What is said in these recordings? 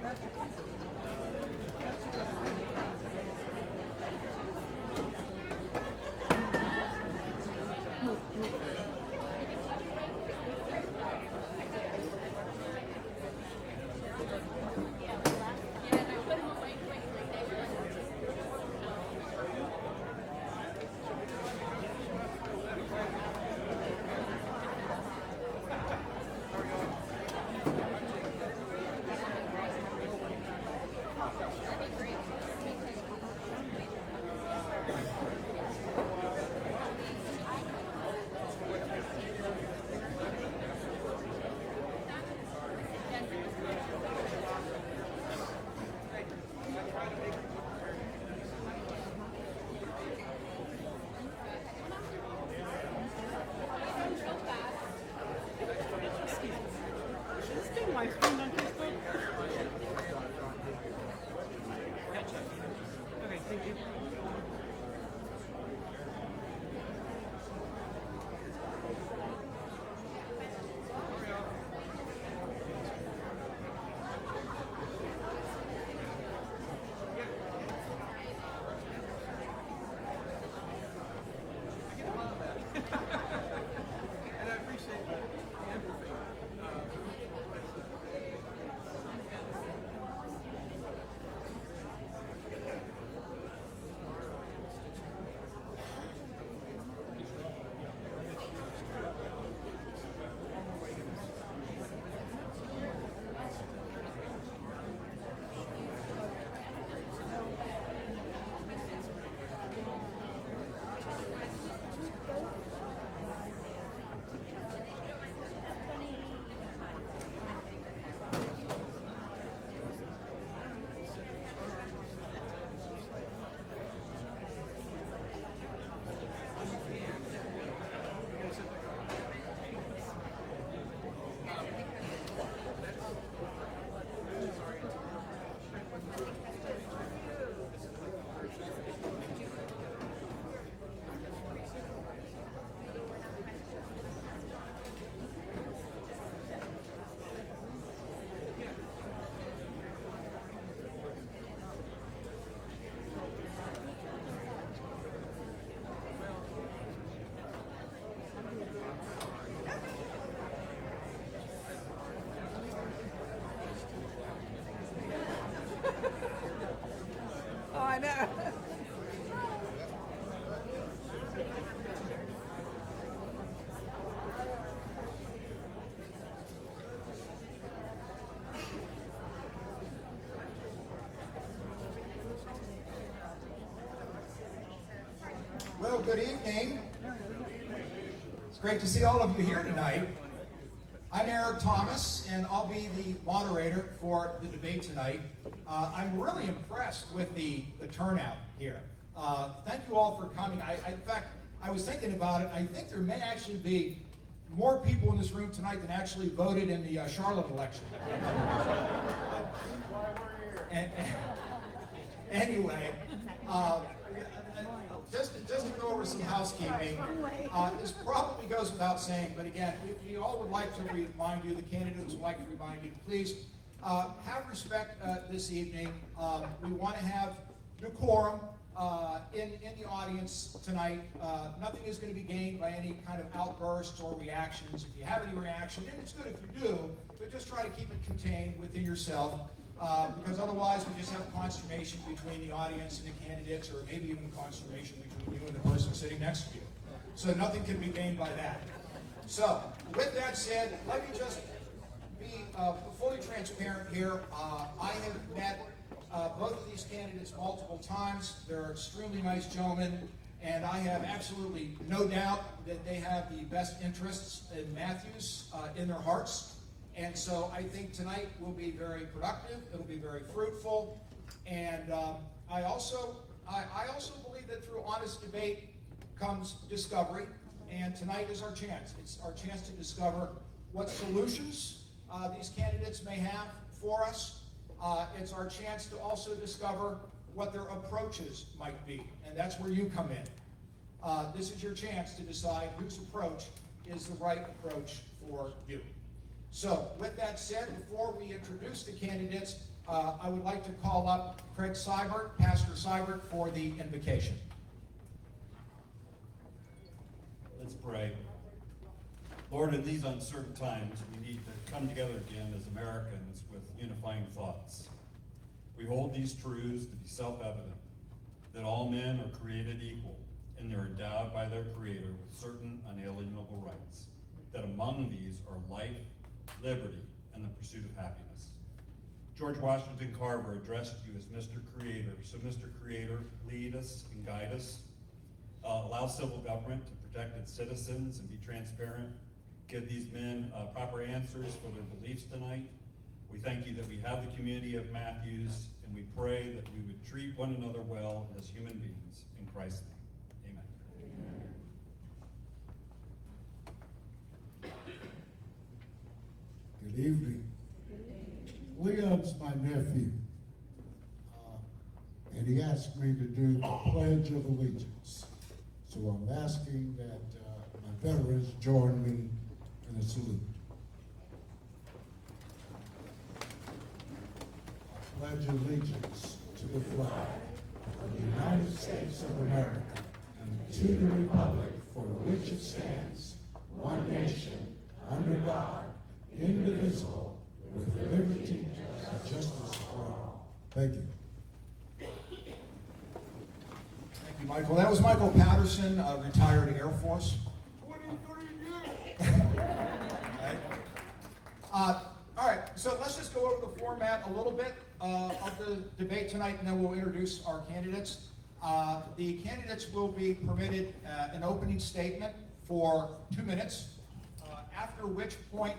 Okay, thank you. And I appreciate the empathy. Oh, I know. Well, good evening. It's great to see all of you here tonight. I'm Eric Thomas, and I'll be the moderator for the debate tonight. I'm really impressed with the turnout here. Thank you all for coming. In fact, I was thinking about it. I think there may actually be more people in this room tonight than actually voted in the Charlotte election. Anyway, just to go over some housekeeping, this probably goes without saying, but again, we all would like to remind you, the candidates would like to remind you, please have respect this evening. We want to have decorum in the audience tonight. Nothing is going to be gained by any kind of outbursts or reactions. If you have any reaction, and it's good if you do, but just try to keep it contained within yourself. Because otherwise we just have consternation between the audience and the candidates, or maybe even consternation between you and the person sitting next to you. So nothing can be gained by that. So with that said, let me just be fully transparent here. I have met both of these candidates multiple times. They're extremely nice gentlemen, and I have absolutely no doubt that they have the best interests in Matthews in their hearts. And so I think tonight will be very productive. It'll be very fruitful. And I also believe that through honest debate comes discovery. And tonight is our chance. It's our chance to discover what solutions these candidates may have for us. It's our chance to also discover what their approaches might be. And that's where you come in. This is your chance to decide whose approach is the right approach for you. So, with that said, before we introduce the candidates, I would like to call up Craig Seibert, Pastor Seibert, for the invocation. Let's pray. Lord, in these uncertain times, we need to come together again as Americans with unifying thoughts. We hold these truths to be self-evident, that all men are created equal, and they're endowed by their Creator with certain unalienable rights, that among these are life, liberty, and the pursuit of happiness. George Washington Carver addressed you as Mr. Creator. So Mr. Creator, lead us and guide us. Allow civil government to protect its citizens and be transparent. Give these men proper answers for their beliefs tonight. We thank you that we have the community of Matthews, and we pray that we would treat one another well as human beings. In Christ's name, amen. Good evening. Leon's my nephew, and he asked me to do the Pledge of Allegiance. So I'm asking that my veterans join me in a salute. I pledge allegiance to the flag of the United States of America and to the republic for which it stands, one nation, under God, indivisible, with liberty and justice for all. Thank you. Thank you, Michael. That was Michael Patterson, retired Air Force. All right, so let's just go over the format a little bit of the debate tonight, and then we'll introduce our candidates. The candidates will be permitted an opening statement for 2 minutes, after which point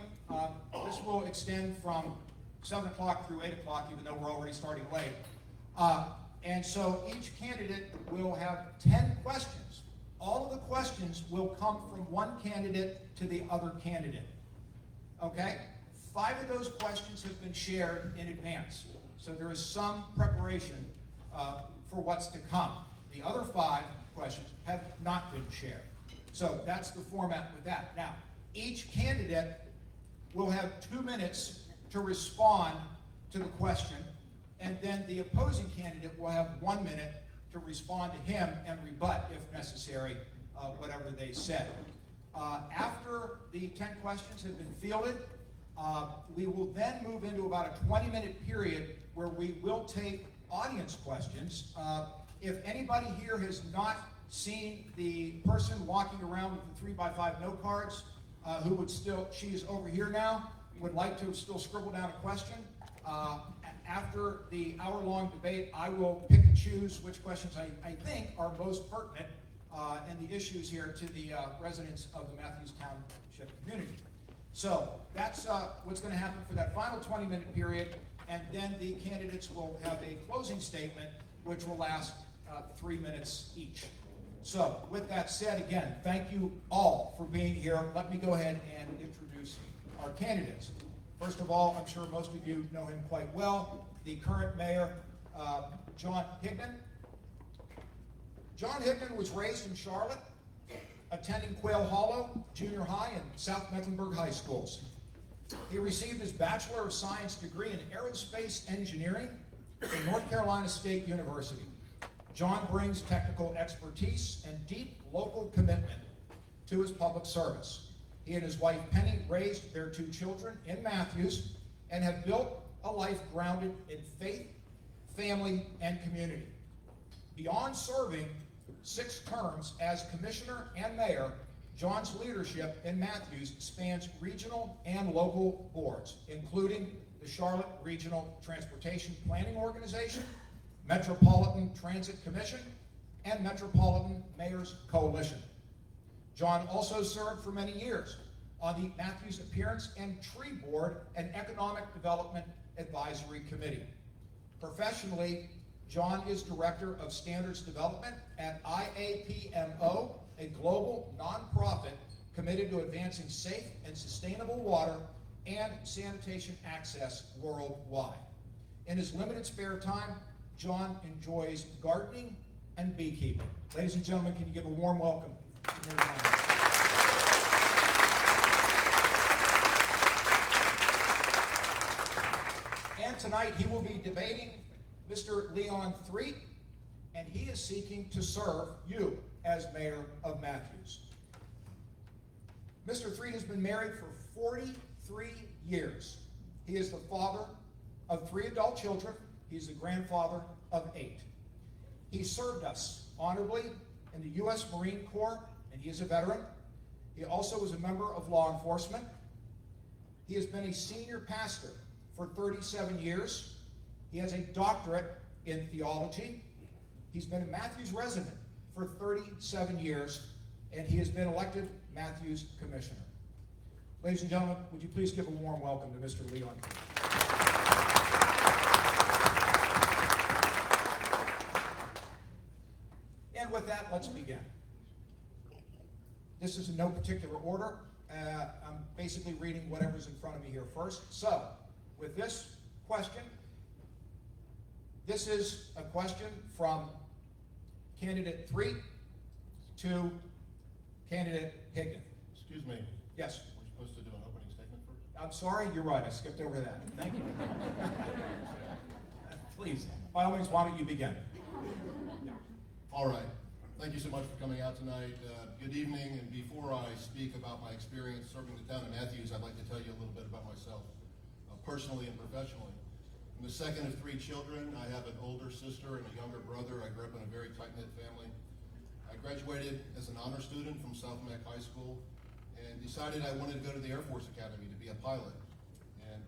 this will extend from 7 o'clock through 8 o'clock, even though we're already starting late. And so each candidate will have 10 questions. All of the questions will come from one candidate to the other candidate. Okay? 5 of those questions have been shared in advance. So there is some preparation for what's to come. The other 5 questions have not been shared. So that's the format with that. Now, each candidate will have 2 minutes to respond to the question, and then the opposing candidate will have 1 minute to respond to him and rebut, if necessary, whatever they said. After the 10 questions have been fielded, we will then move into about a 20-minute period where we will take audience questions. If anybody here has not seen the person walking around with the 3x5 note cards, who would still, she is over here now, would like to still scribble down a question. After the hour-long debate, I will pick and choose which questions I think are most pertinent and the issues here to the residents of the Matthews Township community. So that's what's going to happen for that final 20-minute period, and then the candidates will have a closing statement which will last 3 minutes each. So with that said, again, thank you all for being here. Let me go ahead and introduce our candidates. First of all, I'm sure most of you know him quite well, the current mayor, John Higdon. John Higdon was raised in Charlotte, attending Quail Hollow Junior High and South Mecklenburg High Schools. He received his Bachelor of Science degree in Aerospace Engineering from North Carolina State University. John brings technical expertise and deep local commitment to his public service. He and his wife Penny raised their 2 children in Matthews and have built a life grounded in faith, family, and community. Beyond serving 6 terms as commissioner and mayor, John's leadership in Matthews spans regional and local boards, including the Charlotte Regional Transportation Planning Organization, Metropolitan Transit Commission, and Metropolitan Mayors Coalition. John also served for many years on the Matthews Appearance and Tree Board and Economic Development Advisory Committee. Professionally, John is Director of Standards Development at IAPMO, a global nonprofit committed to advancing safe and sustainable water and sanitation access worldwide. In his limited spare time, John enjoys gardening and beekeeping. Ladies and gentlemen, can you give a warm welcome to Mayor John? And tonight he will be debating Mr. Leon Threatt, and he is seeking to serve you as mayor of Matthews. Mr. Threatt has been married for 43 years. He is the father of 3 adult children. He's the grandfather of 8. He served us honorably in the U.S. Marine Corps, and he is a veteran. He also was a member of law enforcement. He has been a senior pastor for 37 years. He has a doctorate in theology. He's been a Matthews resident for 37 years, and he has been elected Matthews Commissioner. Ladies and gentlemen, would you please give a warm welcome to Mr. Leon. And with that, let's begin. This is in no particular order. I'm basically reading whatever's in front of me here first. So, with this question, this is a question from candidate Threatt to candidate Higdon. Excuse me, Yes. we're supposed to do an opening statement first? I'm sorry, you're right. I skipped over that. Thank you. Please, by all means, why don't you begin? All right. Thank you so much for coming out tonight. Good evening, and before I speak about my experience serving the town of Matthews, I'd like to tell you a little bit about myself, personally and professionally. I'm the second of 3 children. I have an older sister and a younger brother. I grew up in a very tight-knit family. I graduated as an honor student from South Mac High School and decided I wanted to go to the Air Force Academy to be a pilot. And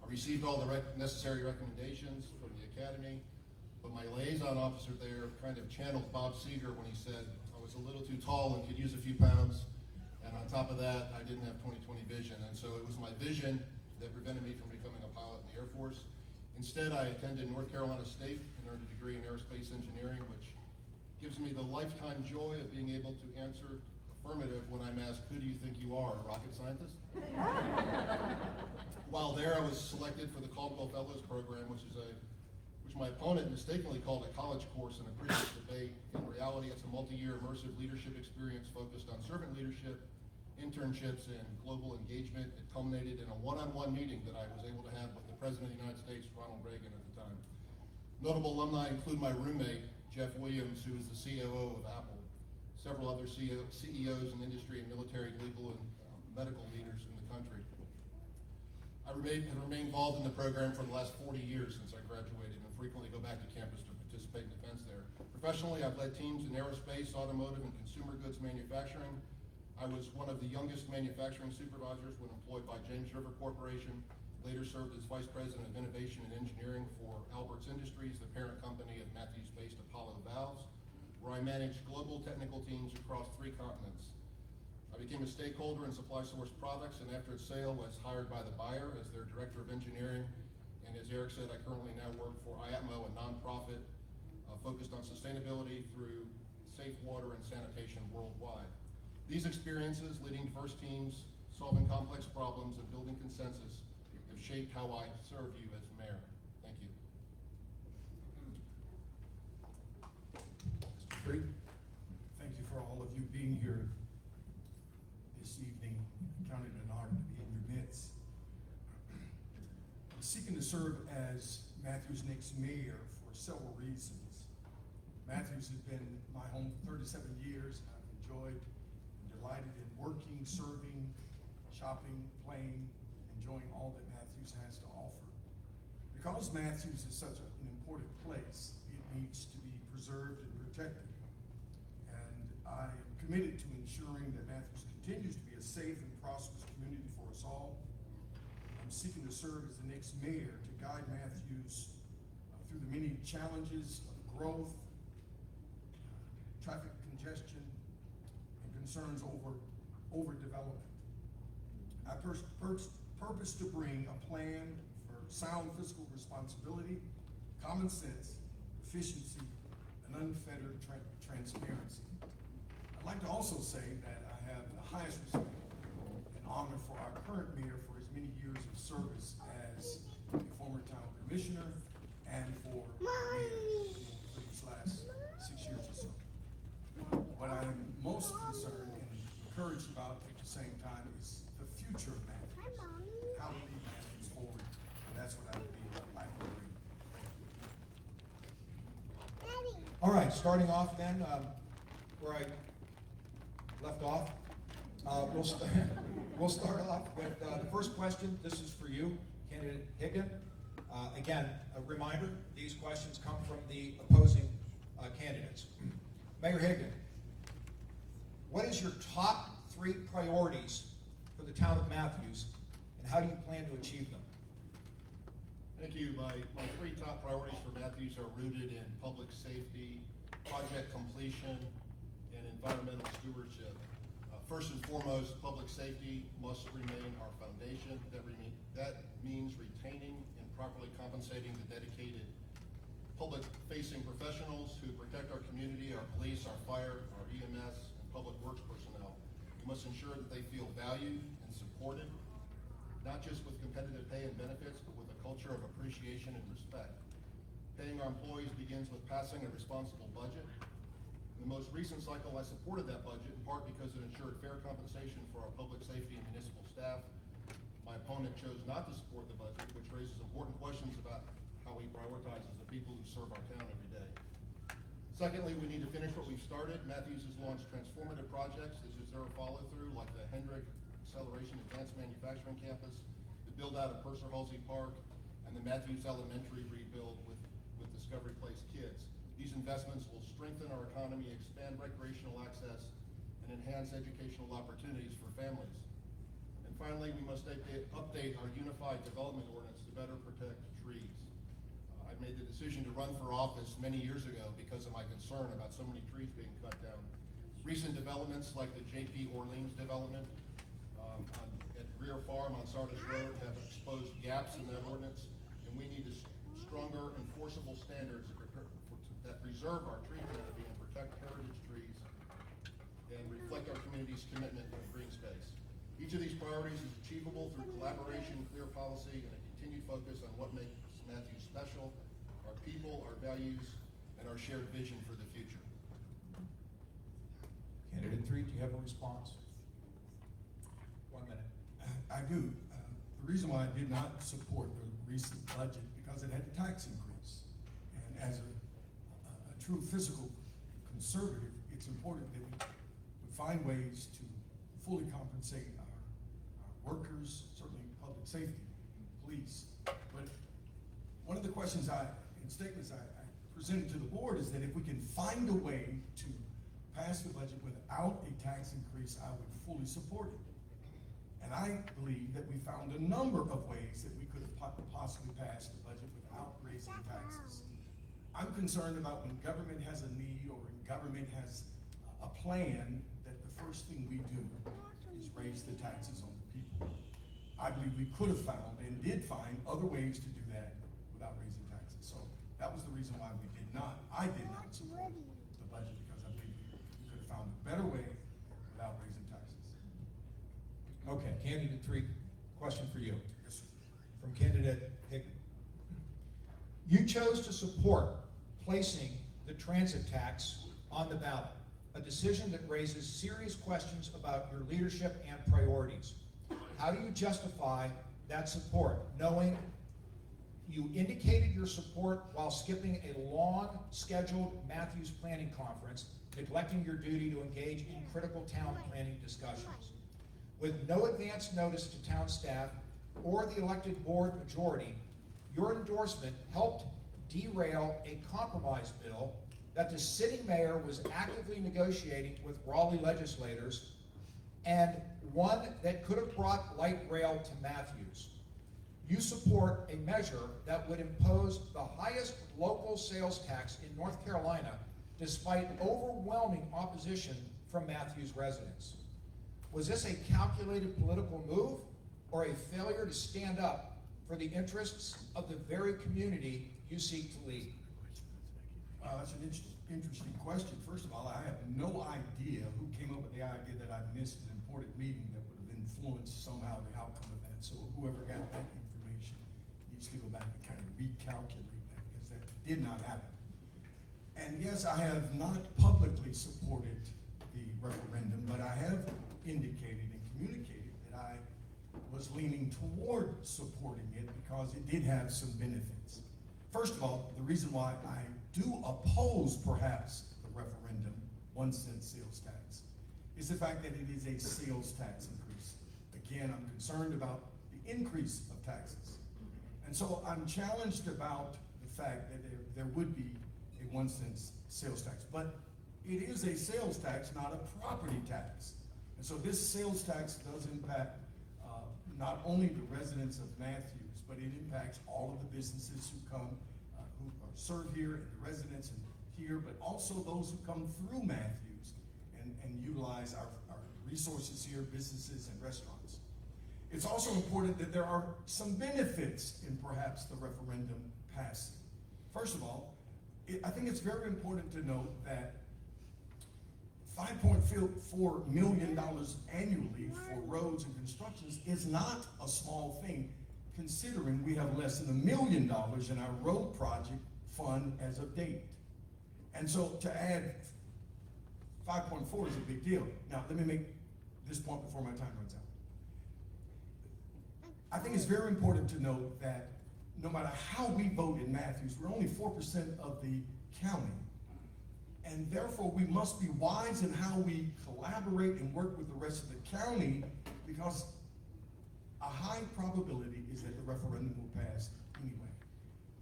I received all the necessary recommendations from the Academy, but my liaison officer there kind of channeled Bob Seeger when he said I was a little too tall and could use a few pounds. And on top of that, I didn't have 20/20 vision. And so it was my vision that prevented me from becoming a pilot in the Air Force. Instead, I attended North Carolina State and earned a degree in aerospace engineering, which gives me the lifetime joy of being able to answer affirmative when I'm asked, who do you think you are, a rocket scientist? While there, I was selected for the Caldwell Fellows Program, which my opponent mistakenly called a college course in a previous debate. In reality, it's a multi-year immersive leadership experience focused on servant leadership, internships, and global engagement. It culminated in a one-on-one meeting that I was able to have with the President of the United States, Ronald Reagan, at the time. Notable alumni include my roommate, Jeff Williams, who is the COO of Apple, several other CEOs in industry and military, legal, and medical leaders in the country. I have remained involved in the program for the last 40 years since I graduated and frequently go back to campus to participate in defense there. Professionally, I've led teams in aerospace, automotive, and consumer goods manufacturing. I was one of the youngest manufacturing supervisors when employed by James River Corporation, later served as Vice President of Innovation and Engineering for Alberts Industries, the parent company of Matthews-based Apollo Valves, where I managed global technical teams across 3 continents. I became a stakeholder in Supply Source Products, and after its sale was hired by the buyer as their Director of Engineering. And as Eric said, I currently now work for IATMO, a nonprofit focused on sustainability through safe water and sanitation worldwide. These experiences, leading diverse teams, solving complex problems, and building consensus have shaped how I serve you as mayor. Thank you. Mr. Threatt? Thank you for all of you being here this evening. I count it an honor to be in your midst. I'm seeking to serve as Matthews' next mayor for several reasons. Matthews has been my home for 37 years, and I've enjoyed and delighted in working, serving, shopping, playing, enjoying all that Matthews has to offer. Because Matthews is such an important place, it needs to be preserved and protected. And I am committed to ensuring that Matthews continues to be a safe and prosperous community for us all. I'm seeking to serve as the next mayor to guide Matthews through the many challenges of growth, traffic congestion, and concerns over overdevelopment. I purpose to bring a plan for sound fiscal responsibility, common sense, efficiency, and unfettered transparency. I'd like to also say that I have the highest respect and honor for our current mayor for his many years of service as a former town commissioner and for mayor for these last 6 years or so. What I am most concerned and encouraged about at the same time is the future of Matthews. How to lead Matthews forward, and that's what I would be. All right, starting off then, where I left off, we'll start off with the first question. This is for you, candidate Higdon. Again, a reminder, these questions come from the opposing candidates. Mayor Higdon, what is your top 3 priorities for the town of Matthews, and how do you plan to achieve them? Thank you. My 3 top priorities for Matthews are rooted in public safety, project completion, and environmental stewardship. First and foremost, public safety must remain our foundation. That means retaining and properly compensating the dedicated public-facing professionals who protect our community, our police, our fire, our EMS, and public works personnel. We must ensure that they feel valued and supported, not just with competitive pay and benefits, but with a culture of appreciation and respect. Paying our employees begins with passing a responsible budget. In the most recent cycle, I supported that budget in part because it ensured fair compensation for our public safety and municipal staff. My opponent chose not to support the budget, which raises important questions about how we prioritize as the people who serve our town every day. Secondly, we need to finish what we've started. Matthews has launched transformative projects that deserve follow-through, like the Hendrick Acceleration Advanced Manufacturing Campus, the build-out of Purser Halsey Park, and the Matthews Elementary rebuild with Discovery Place Kids. These investments will strengthen our economy, expand recreational access, and enhance educational opportunities for families. And finally, we must update our unified development ordinance to better protect trees. I made the decision to run for office many years ago because of my concern about so many trees being cut down. Recent developments like the J.P. Orleans development at Greer Farm on Sardis Road have exposed gaps in that ordinance, and we need stronger enforceable standards that preserve our tree canopy and protect heritage trees and reflect our community's commitment to green space. Each of these priorities is achievable through collaboration, clear policy, and a continued focus on what makes Matthews special, our people, our values, and our shared vision for the future. Candidate 3, do you have a response? 1 minute. I do. The reason why I did not support the recent budget because it had a tax increase. And as a true fiscal conservative, it's important that we find ways to fully compensate our workers, certainly public safety, police. But one of the questions and statements I presented to the board is that if we can find a way to pass the budget without a tax increase, I would fully support it. And I believe that we found a number of ways that we could have possibly passed the budget without raising taxes. I'm concerned about when government has a need or when government has a plan that the first thing we do is raise the taxes on the people. I believe we could have found and did find other ways to do that without raising taxes. So that was the reason why I did not support the budget, because I believe we could have found a better way without raising taxes. Okay, candidate 3, question for you. Yes, sir. From candidate Higdon. You chose to support placing the transit tax on the ballot, a decision that raises serious questions about your leadership and priorities. How do you justify that support, knowing you indicated your support while skipping a long scheduled Matthews Planning Conference, neglecting your duty to engage in critical town planning discussions? With no advance notice to town staff or the elected board majority, your endorsement helped derail a compromise bill that the city mayor was actively negotiating with Raleigh legislators, and one that could have brought light rail to Matthews. You support a measure that would impose the highest local sales tax in North Carolina, despite overwhelming opposition from Matthews residents. Was this a calculated political move or a failure to stand up for the interests of the very community you seek to lead? That's an interesting question. First of all, I have no idea who came up with the idea that I missed an important meeting that would have influenced somehow the outcome of that. So whoever got that information needs to go back and kind of recalculate that, because that did not happen. And yes, I have not publicly supported the referendum, but I have indicated and communicated that I was leaning toward supporting it because it did have some benefits. First of all, the reason why I do oppose perhaps the referendum 1 cent sales tax is the fact that it is a sales tax increase. Again, I'm concerned about the increase of taxes. And so I'm challenged about the fact that there would be a 1 cent sales tax. But it is a sales tax, not a property tax. And so this sales tax does impact not only the residents of Matthews, but it impacts all of the businesses who come, who are served here, and the residents here, but also those who come through Matthews and utilize our resources here, businesses and restaurants. It's also important that there are some benefits in perhaps the referendum passing. First of all, I think it's very important to note that $5.4 million annually for roads and constructions is not a small thing, considering we have less than $1 million in our road project fund as of date. And so to add 5.4 is a big deal. Now, let me make this point before my time runs out. I think it's very important to note that no matter how we vote in Matthews, we're only 4% of the county. And therefore, we must be wise in how we collaborate and work with the rest of the county, because a high probability is that the referendum will pass anyway.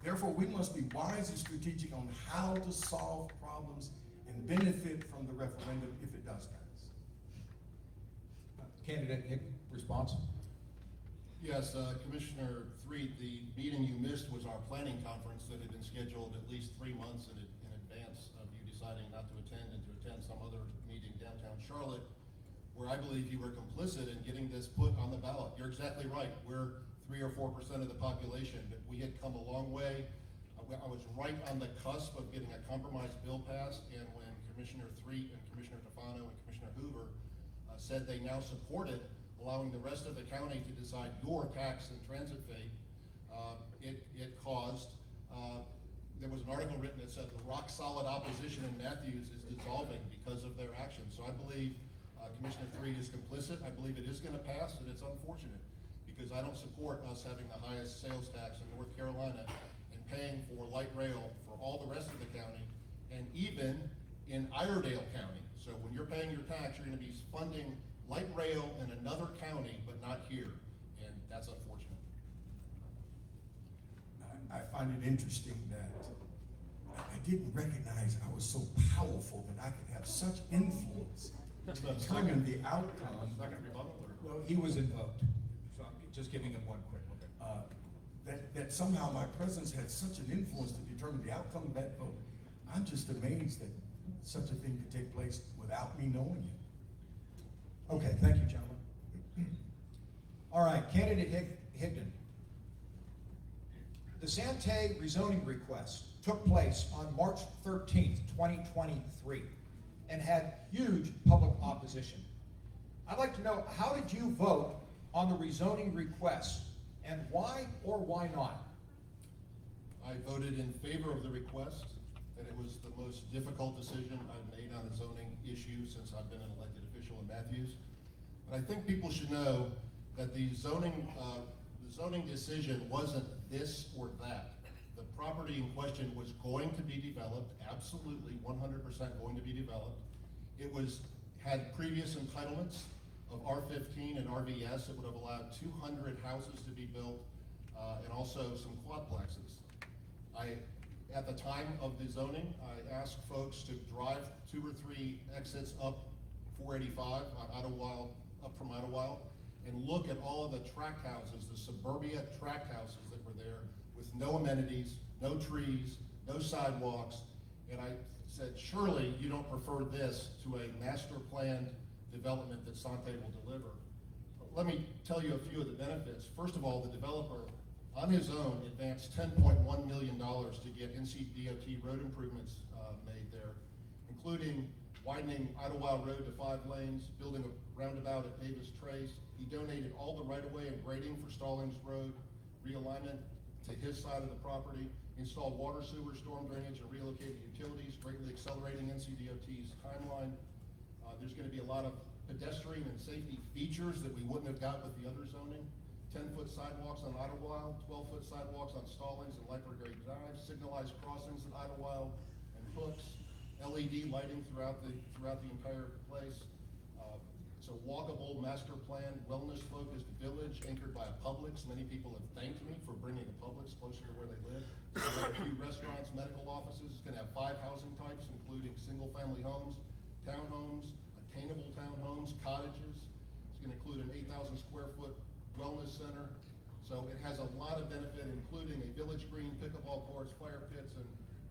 Therefore, we must be wise and strategic on how to solve problems and benefit from the referendum if it does pass. Candidate Higdon, response? Yes, Commissioner Threatt, the meeting you missed was our planning conference that had been scheduled at least 3 months in advance of you deciding not to attend and to attend some other meeting downtown Charlotte, where I believe you were complicit in getting this put on the ballot. You're exactly right. We're 3 or 4% of the population, but we had come a long way. I was right on the cusp of getting a compromise bill passed, and when Commissioner Threatt and Commissioner Tofano and Commissioner Hoover said they now supported allowing the rest of the county to decide your tax and transit fee, it caused, there was an article written that said the rock solid opposition in Matthews is dissolving because of their actions. So I believe Commissioner Threatt is complicit. I believe it is going to pass, and it's unfortunate because I don't support us having the highest sales tax in North Carolina and paying for light rail for all the rest of the county, and even in Iredale County. So when you're paying your tax, you're going to be funding light rail in another county, but not here, and that's unfortunate. I find it interesting that I didn't recognize I was so powerful that I could have such influence to determine the outcome. Second rebuttal, or? Well, he was invoked, so I'm just giving him one quick look. That somehow my presence had such an influence to determine the outcome of that vote. I'm just amazed that such a thing could take place without me knowing it. Okay, thank you, gentlemen. All right, candidate Higdon. The Sante rezoning request took place on March 13th, 2023, and had huge public opposition. I'd like to know, how did you vote on the rezoning request, and why or why not? I voted in favor of the request, and it was the most difficult decision I've made on a zoning issue since I've been an elected official in Matthews. But I think people should know that the zoning decision wasn't this or that. The property in question was going to be developed, absolutely 100% going to be developed. It had previous entitlements of R15 and RVS. It would have allowed 200 houses to be built, and also some quadplexes. At the time of the zoning, I asked folks to drive 2 or 3 exits up 485 on Idlewild, up from Idlewild, and look at all of the tract houses, the suburbia tract houses that were there with no amenities, no trees, no sidewalks. And I said, surely you don't prefer this to a master planned development that Sante will deliver. Let me tell you a few of the benefits. First of all, the developer on his own advanced $10.1 million to get NCDOT road improvements made there, including widening Idlewild Road to 5 lanes, building a roundabout at Davis Trace. He donated all the right-of-way and grading for Stallings Road realignment to his side of the property, installed water, sewer, storm drainage, and relocated utilities, greatly accelerating NCDOT's timeline. There's going to be a lot of pedestrian and safety features that we wouldn't have got with the other zoning. 10-foot sidewalks on Idlewild, 12-foot sidewalks on Stallings and Library Drive, signalized crossings at Idlewild and Hooks, LED lighting throughout the entire place. It's a walkable master plan, wellness-focused village anchored by a Publix. Many people have thanked me for bringing a Publix closer to where they live. It's gonna have a few restaurants, medical offices. It's gonna have 5 housing types, including single-family homes, townhomes, attainable townhomes, cottages. It's gonna include an 8,000 square foot wellness center. So it has a lot of benefit, including a village green, pickleball courts, fire pits, and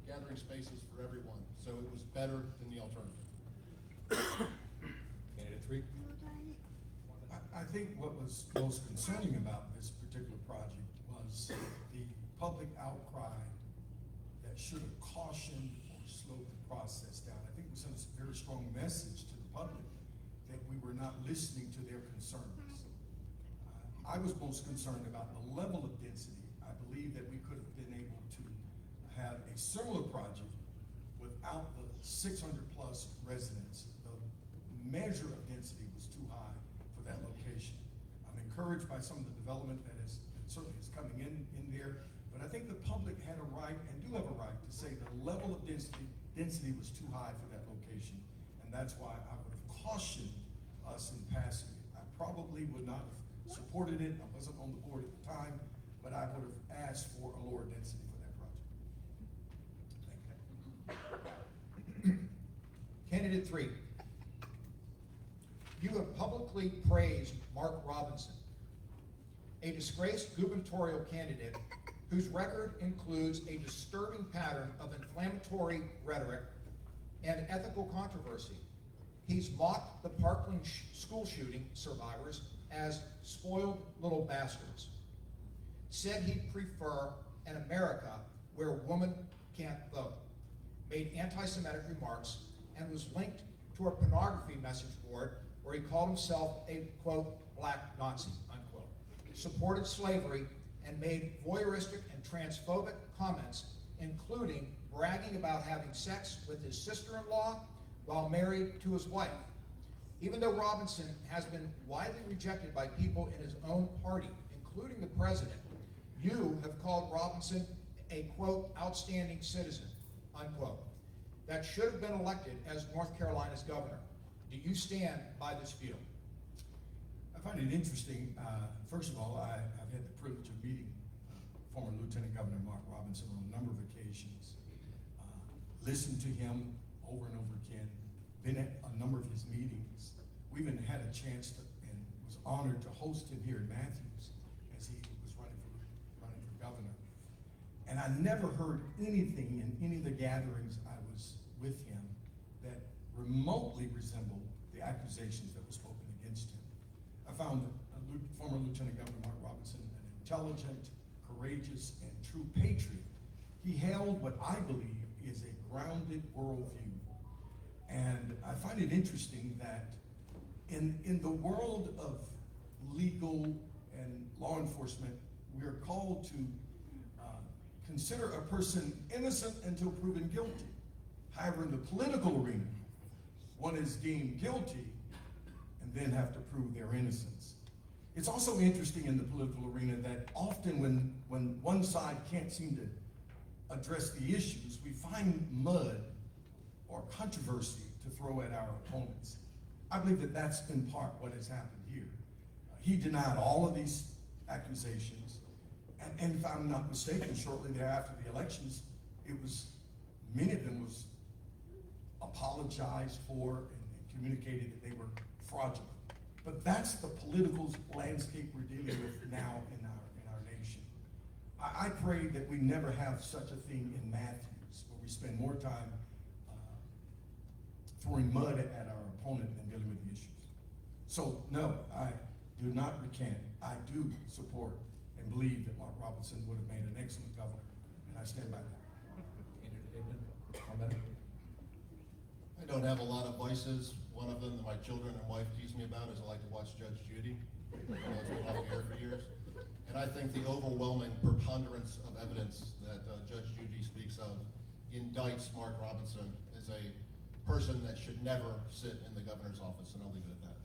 gathering spaces for everyone. So it was better than the alternative. Candidate 3. I think what was most concerning about this particular project was the public outcry that should have cautioned or slowed the process down. I think we sent a very strong message to the public that we were not listening to their concerns. I was most concerned about the level of density. I believe that we could have been able to have a similar project without the 600 plus residents. The measure of density was too high for that location. I'm encouraged by some of the development that certainly is coming in there, but I think the public had a right and do have a right to say the level of density was too high for that location, and that's why I would have cautioned us in passing it. I probably would not have supported it. I wasn't on the board at the time, but I would have asked for a lower density for that project. Thank you. Candidate 3. You have publicly praised Mark Robinson, a disgraced gubernatorial candidate whose record includes a disturbing pattern of inflammatory rhetoric and ethical controversy. He's mocked the Parkland school shooting survivors as spoiled little bastards, said he'd prefer an America where women can't vote, made anti-Semitic remarks, and was linked to a pornography message board where he called himself a, quote, black Nazi, unquote, supported slavery, and made voyeuristic and transphobic comments, including bragging about having sex with his sister-in-law while married to his wife. Even though Robinson has been widely rejected by people in his own party, including the president, you have called Robinson a, quote, outstanding citizen, unquote, that should have been elected as North Carolina's governor. Do you stand by this view? I find it interesting. First of all, I've had the privilege of meeting former Lieutenant Governor Mark Robinson on a number of occasions, listened to him over and over again, been at a number of his meetings. We even had a chance to, and was honored to host him here in Matthews as he was running for governor. And I never heard anything in any of the gatherings I was with him that remotely resembled the accusations that were spoken against him. I found former Lieutenant Governor Mark Robinson an intelligent, courageous, and true patriot. He held what I believe is a grounded worldview. And I find it interesting that in the world of legal and law enforcement, we are called to consider a person innocent until proven guilty. However, in the political arena, one is deemed guilty and then have to prove their innocence. It's also interesting in the political arena that often when one side can't seem to address the issues, we find mud or controversy to throw at our opponents. I believe that that's in part what has happened here. He denied all of these accusations, and if I'm not mistaken, shortly thereafter the elections, many of them was apologized for and communicated that they were fraudulent. But that's the political landscape we're dealing with now in our nation. I pray that we never have such a thing in Matthews, where we spend more time throwing mud at our opponent than dealing with the issues. So no, I do not recant. I do support and believe that Mark Robinson would have made an excellent governor, and I stand by that. I don't have a lot of vices. One of them that my children and wife tease me about is I like to watch Judge Judy. I know it's been on the air for years. And I think the overwhelming preponderance of evidence that Judge Judy speaks of indicts Mark Robinson as a person that should never sit in the governor's office, and I'll leave it at that.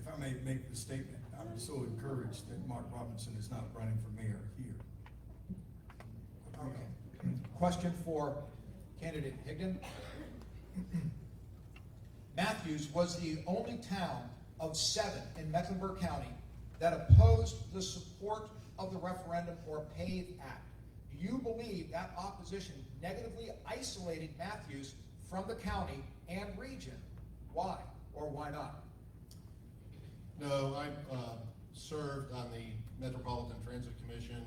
If I may make the statement, I'm so encouraged that Mark Robinson is not running for mayor here. Okay. Question for candidate Higdon. Matthews was the only town of 7 in Mecklenburg County that opposed the support of the referendum or PAVE Act. Do you believe that opposition negatively isolated Matthews from the county and region? Why or why not? No, I served on the Metropolitan Transit Commission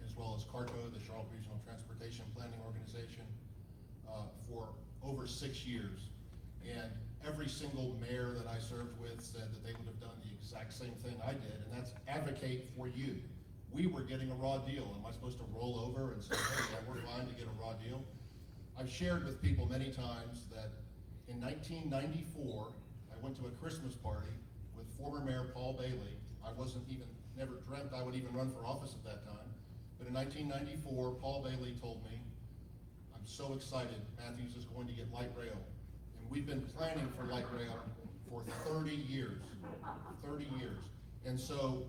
as well as CARTO, the Charlotte Regional Transportation Planning Organization, for over 6 years. And every single mayor that I served with said that they would have done the exact same thing I did, and that's advocate for you. We were getting a raw deal. Am I supposed to roll over and say, hey, yeah, we're fine to get a raw deal? I've shared with people many times that in 1994, I went to a Christmas party with former Mayor Paul Bailey. I never dreamt I would even run for office at that time. But in 1994, Paul Bailey told me, I'm so excited, Matthews is going to get light rail. And we've been planning for light rail for 30 years, 30 years. And so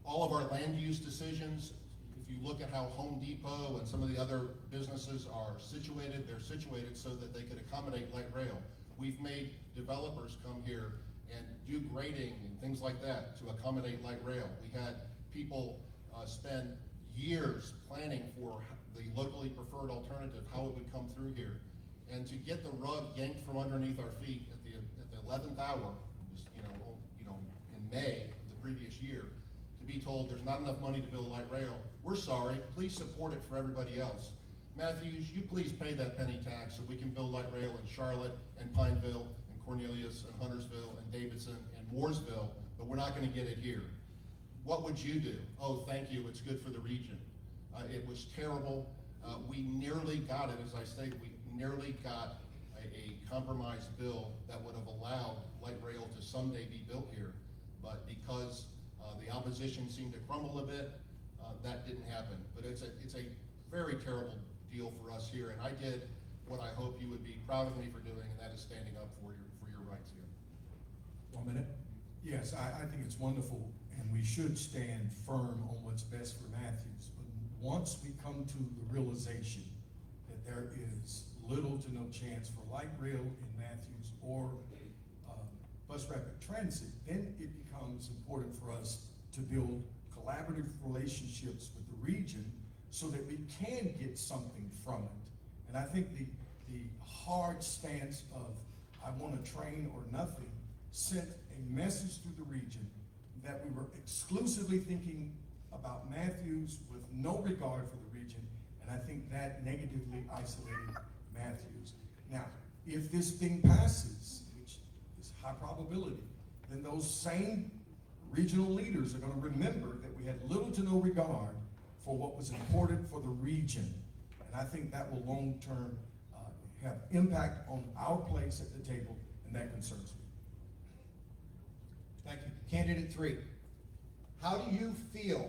all of our land use decisions, if you look at how Home Depot and some of the other businesses are situated, they're situated so that they could accommodate light rail. We've made developers come here and do grading and things like that to accommodate light rail. We had people spend years planning for the locally preferred alternative, how it would come through here. And to get the rug yanked from underneath our feet at the 11th hour, in May of the previous year, to be told there's not enough money to build light rail, we're sorry, please support it for everybody else. Matthews, you please pay that penny tax so we can build light rail in Charlotte and Pineville and Cornelius and Huntersville and Davidson and Mooresville, but we're not going to get it here. What would you do? Oh, thank you, it's good for the region. It was terrible. We nearly got it, as I say, we nearly got a compromise bill that would have allowed light rail to someday be built here. But because the opposition seemed to crumble a bit, that didn't happen. But it's a very terrible deal for us here, and I did what I hope you would be proud of me for doing, and that is standing up for your rights here. 1 minute. Yes, I think it's wonderful, and we should stand firm on what's best for Matthews. But once we come to the realization that there is little to no chance for light rail in Matthews or bus rapid transit, then it becomes important for us to build collaborative relationships with the region so that we can get something from it. And I think the hard stance of I want a train or nothing sent a message to the region that we were exclusively thinking about Matthews with no regard for the region, and I think that negatively isolated Matthews. Now, if this thing passes, which is high probability, then those same regional leaders are going to remember that we had little to no regard for what was important for the region. And I think that will long-term have impact on our place at the table, and that concerns me. Thank you. Candidate 3, how do you feel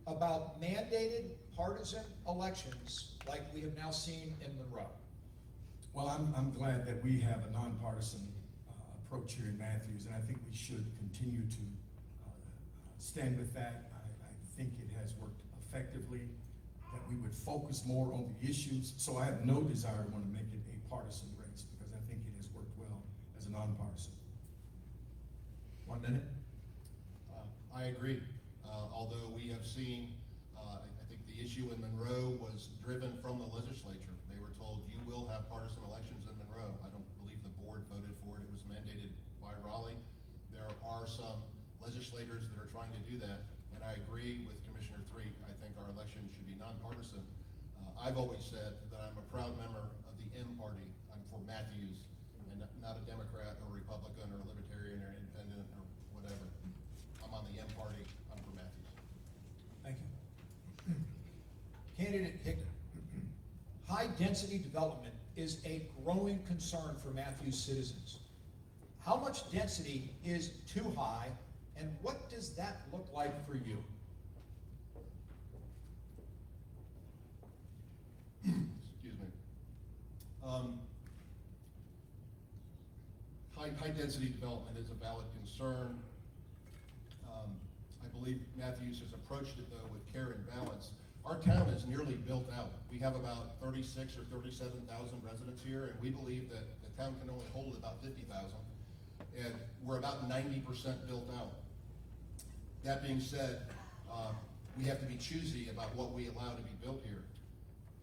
about mandated partisan elections like we have now seen in Monroe? Well, I'm glad that we have a nonpartisan approach here in Matthews, and I think we should continue to stand with that. I think it has worked effectively, that we would focus more on the issues. So I have no desire to want to make it a partisan race, because I think it has worked well as a nonpartisan. 1 minute. I agree. Although we have seen, I think the issue in Monroe was driven from the legislature. They were told you will have partisan elections in Monroe. I don't believe the board voted for it. It was mandated by Raleigh. There are some legislators that are trying to do that, and I agree with Commissioner Threatt. I think our election should be nonpartisan. I've always said that I'm a proud member of the M Party. I'm for Matthews, and not a Democrat or Republican or Libertarian or Independent or whatever. I'm on the M Party. I'm for Matthews. Thank you. Candidate Higdon, high-density development is a growing concern for Matthews citizens. How much density is too high, and what does that look like for you? Excuse me. High high-density development is a valid concern. I believe Matthews has approached it, though, with care and balance. Our town is nearly built out. We have about 36 or 37,000 residents here, and we believe that the town can only hold about 50,000. And we're about 90% built out. That being said, we have to be choosy about what we allow to be built here.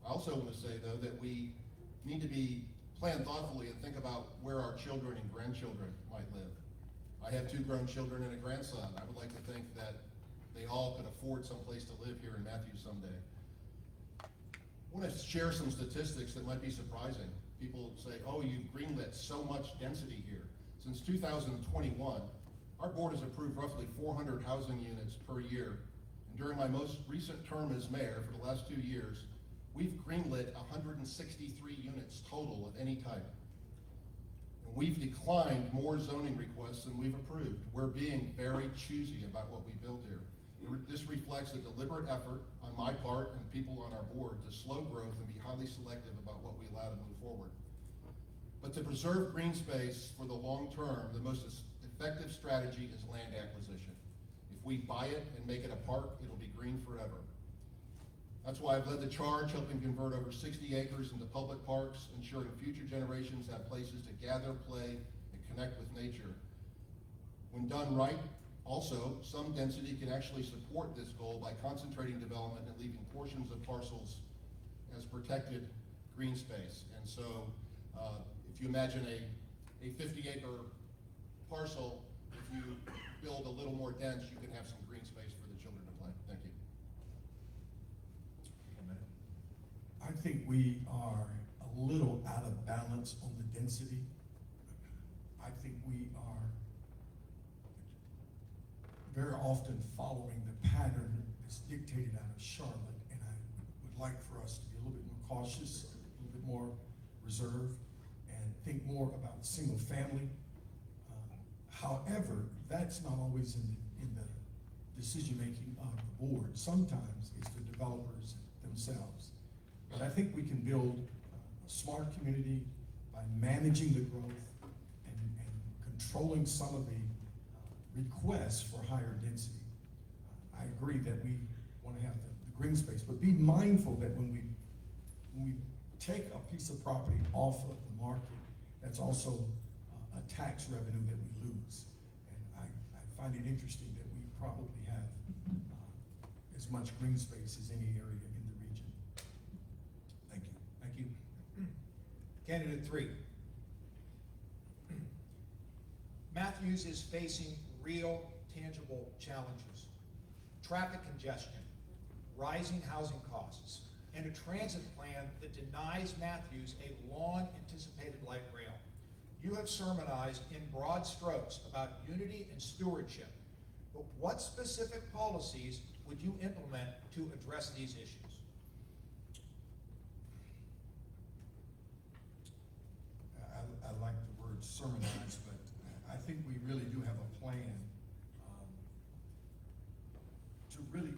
I also want to say, though, that we need to plan thoughtfully and think about where our children and grandchildren might live. I have 2 grown children and a grandson. I would like to think that they all could afford some place to live here in Matthews someday. I want to share some statistics that might be surprising. People say, oh, you've greenlit so much density here. Since 2021, our board has approved roughly 400 housing units per year. And during my most recent term as mayor for the last 2 years, we've greenlit 163 units total of any type. And we've declined more zoning requests than we've approved. We're being very choosy about what we build here. This reflects a deliberate effort on my part and people on our board to slow growth and be highly selective about what we allow to move forward. But to preserve green space for the long term, the most effective strategy is land acquisition. If we buy it and make it a park, it'll be green forever. That's why I've led the charge, helping convert over 60 acres into public parks, ensuring future generations have places to gather, play, and connect with nature. When done right, also, some density can actually support this goal by concentrating development and leaving portions of parcels as protected green space. And so, if you imagine a 50-acre parcel, if you build a little more dense, you can have some green space for the children to play. Thank you. I think we are a little out of balance on the density. I think we are very often following the pattern that's dictated out of Charlotte, and I would like for us to be a little bit more cautious, a little bit more reserved, and think more about single family. However, that's not always in the decision-making of the board. Sometimes it's the developers themselves. But I think we can build a smart community by managing the growth and controlling some of the requests for higher density. I agree that we want to have the green space, but be mindful that when we take a piece of property off of the market, that's also a tax revenue that we lose. And I find it interesting that we probably have as much green space as any area in the region. Thank you. Thank you. Candidate 3. Matthews is facing real, tangible challenges. Traffic congestion, rising housing costs, and a transit plan that denies Matthews a long-anticipated light rail. You have sermonized in broad strokes about unity and stewardship, but what specific policies would you implement to address these issues? I like the word sermonize, but I think we really do have a plan to really,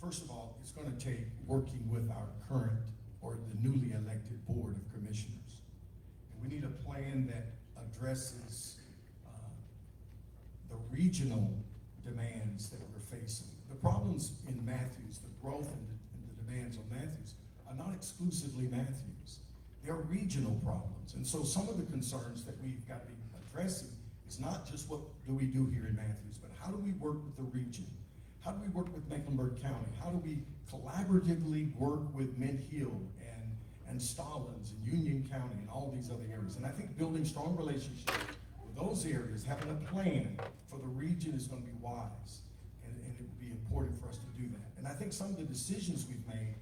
first of all, it's going to take working with our current or the newly elected Board of Commissioners. And we need a plan that addresses the regional demands that we're facing. The problems in Matthews, the growth and the demands on Matthews are not exclusively Matthews. They're regional problems. And so some of the concerns that we've got to be addressing is not just what do we do here in Matthews, but how do we work with the region? How do we work with Mecklenburg County? How do we collaboratively work with Mint Hill and Stallings and Union County and all these other areas? And I think building strong relationships with those areas, having a plan for the region is going to be wise. And it would be important for us to do that. And I think some of the decisions we've made,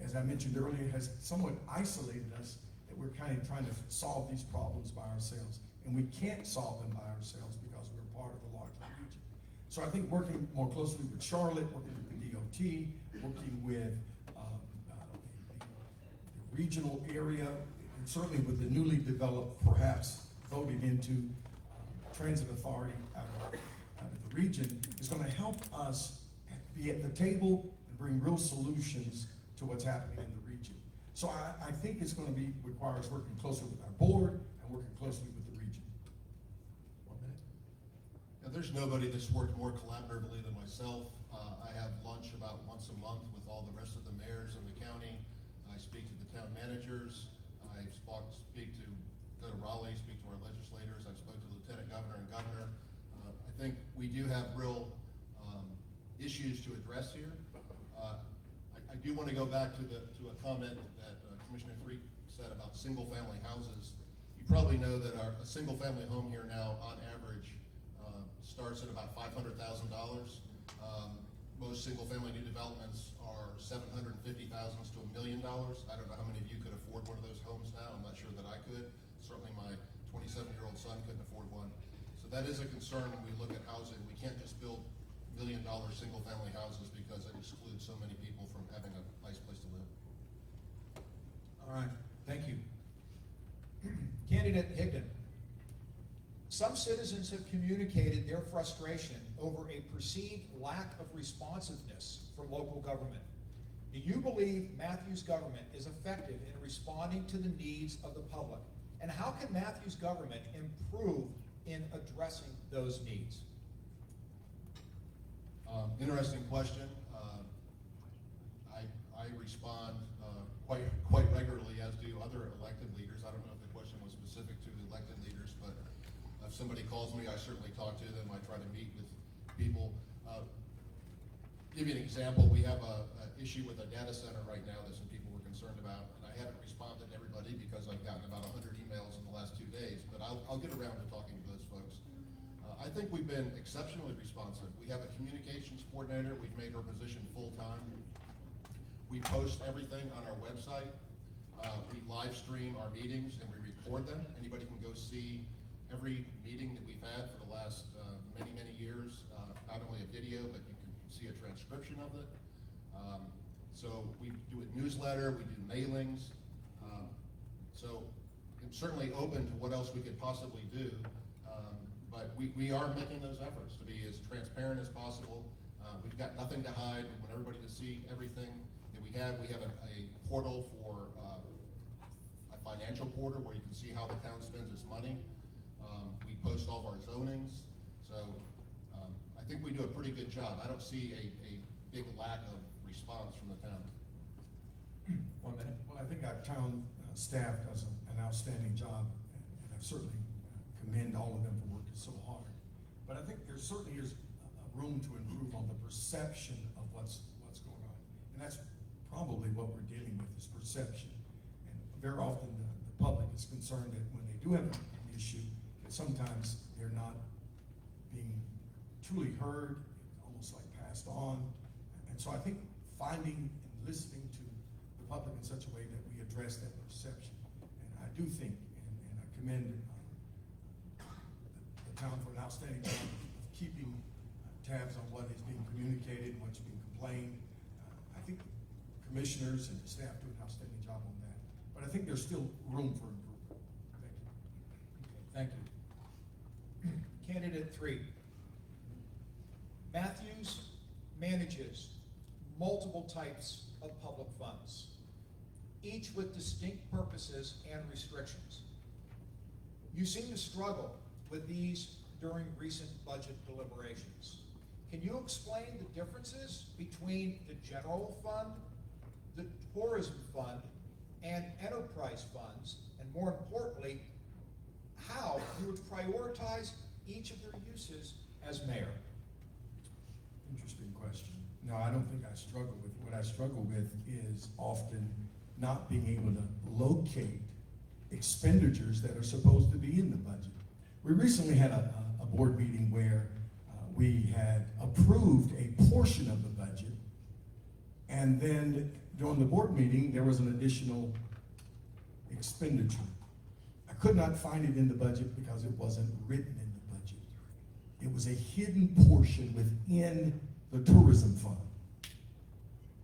as I mentioned earlier, has somewhat isolated us, that we're kind of trying to solve these problems by ourselves. And we can't solve them by ourselves because we're part of the larger region. So I think working more closely with Charlotte, working with the DOT, working with the regional area, and certainly with the newly developed, perhaps voted into transit authority out of the region, is going to help us be at the table and bring real solutions to what's happening in the region. So I think it's going to require us working closely with our board and working closely with the region. There's nobody that's worked more collaboratively than myself. I have lunch about once a month with all the rest of the mayors in the county. I speak to the town managers. I speak to go to Raleigh, speak to our legislators. I spoke to Lieutenant Governor and Governor. I think we do have real issues to address here. I do want to go back to a comment that Commissioner Threatt said about single-family houses. You probably know that a single-family home here now, on average, starts at about $500,000. Most single-family new developments are $750,000 to $1 million. I don't know how many of you could afford one of those homes now. I'm not sure that I could. Certainly my 27-year-old son couldn't afford one. So that is a concern when we look at housing. We can't just build $1 million single-family houses because it excludes so many people from having a nice place to live. All right, thank you. Candidate Higdon. Some citizens have communicated their frustration over a perceived lack of responsiveness from local government. Do you believe Matthews government is effective in responding to the needs of the public? And how can Matthews government improve in addressing those needs? Interesting question. I respond quite regularly, as do other elected leaders. I don't know if the question was specific to the elected leaders, but if somebody calls me, I certainly talk to them. I try to meet with people. Give you an example. We have an issue with a data center right now that some people were concerned about, and I haven't responded to everybody because I've gotten about 100 emails in the last 2 days, but I'll get around to talking to those folks. I think we've been exceptionally responsive. We have a communications coordinator. We've made her position full-time. We post everything on our website. We live stream our meetings and we record them. Anybody can go see every meeting that we've had for the last many years. Not only a video, but you can see a transcription of it. So we do a newsletter, we do mailings. So I'm certainly open to what else we could possibly do. But we are making those efforts to be as transparent as possible. We've got nothing to hide. We want everybody to see everything that we have. We have a portal for a financial portal where you can see how the town spends its money. We post all of our zonings. So I think we do a pretty good job. I don't see a big lack of response from the town. 1 minute. Well, I think our town staff does an outstanding job, and I certainly commend all of them for working so hard. But I think there certainly is room to improve on the perception of what's going on. And that's probably what we're dealing with, is perception. And very often the public is concerned that when they do have an issue, that sometimes they're not being truly heard, almost like passed on. And so I think finding and listening to the public in such a way that we address that perception. And I do think, and I commend the town for an outstanding job of keeping tabs on what is being communicated, what's being complained. I think commissioners and the staff do an outstanding job on that. But I think there's still room for improvement. Thank you. Thank you. Candidate 3. Matthews manages multiple types of public funds, each with distinct purposes and restrictions. You seem to struggle with these during recent budget deliberations. Can you explain the differences between the general fund, the tourism fund, and enterprise funds, and more importantly, how you would prioritize each of their uses as mayor? Interesting question. No, I don't think I struggle with it. What I struggle with is often not being able to locate expenditures that are supposed to be in the budget. We recently had a board meeting where we had approved a portion of the budget, and then during the board meeting, there was an additional expenditure. I could not find it in the budget because it wasn't written in the budget. It was a hidden portion within the tourism fund.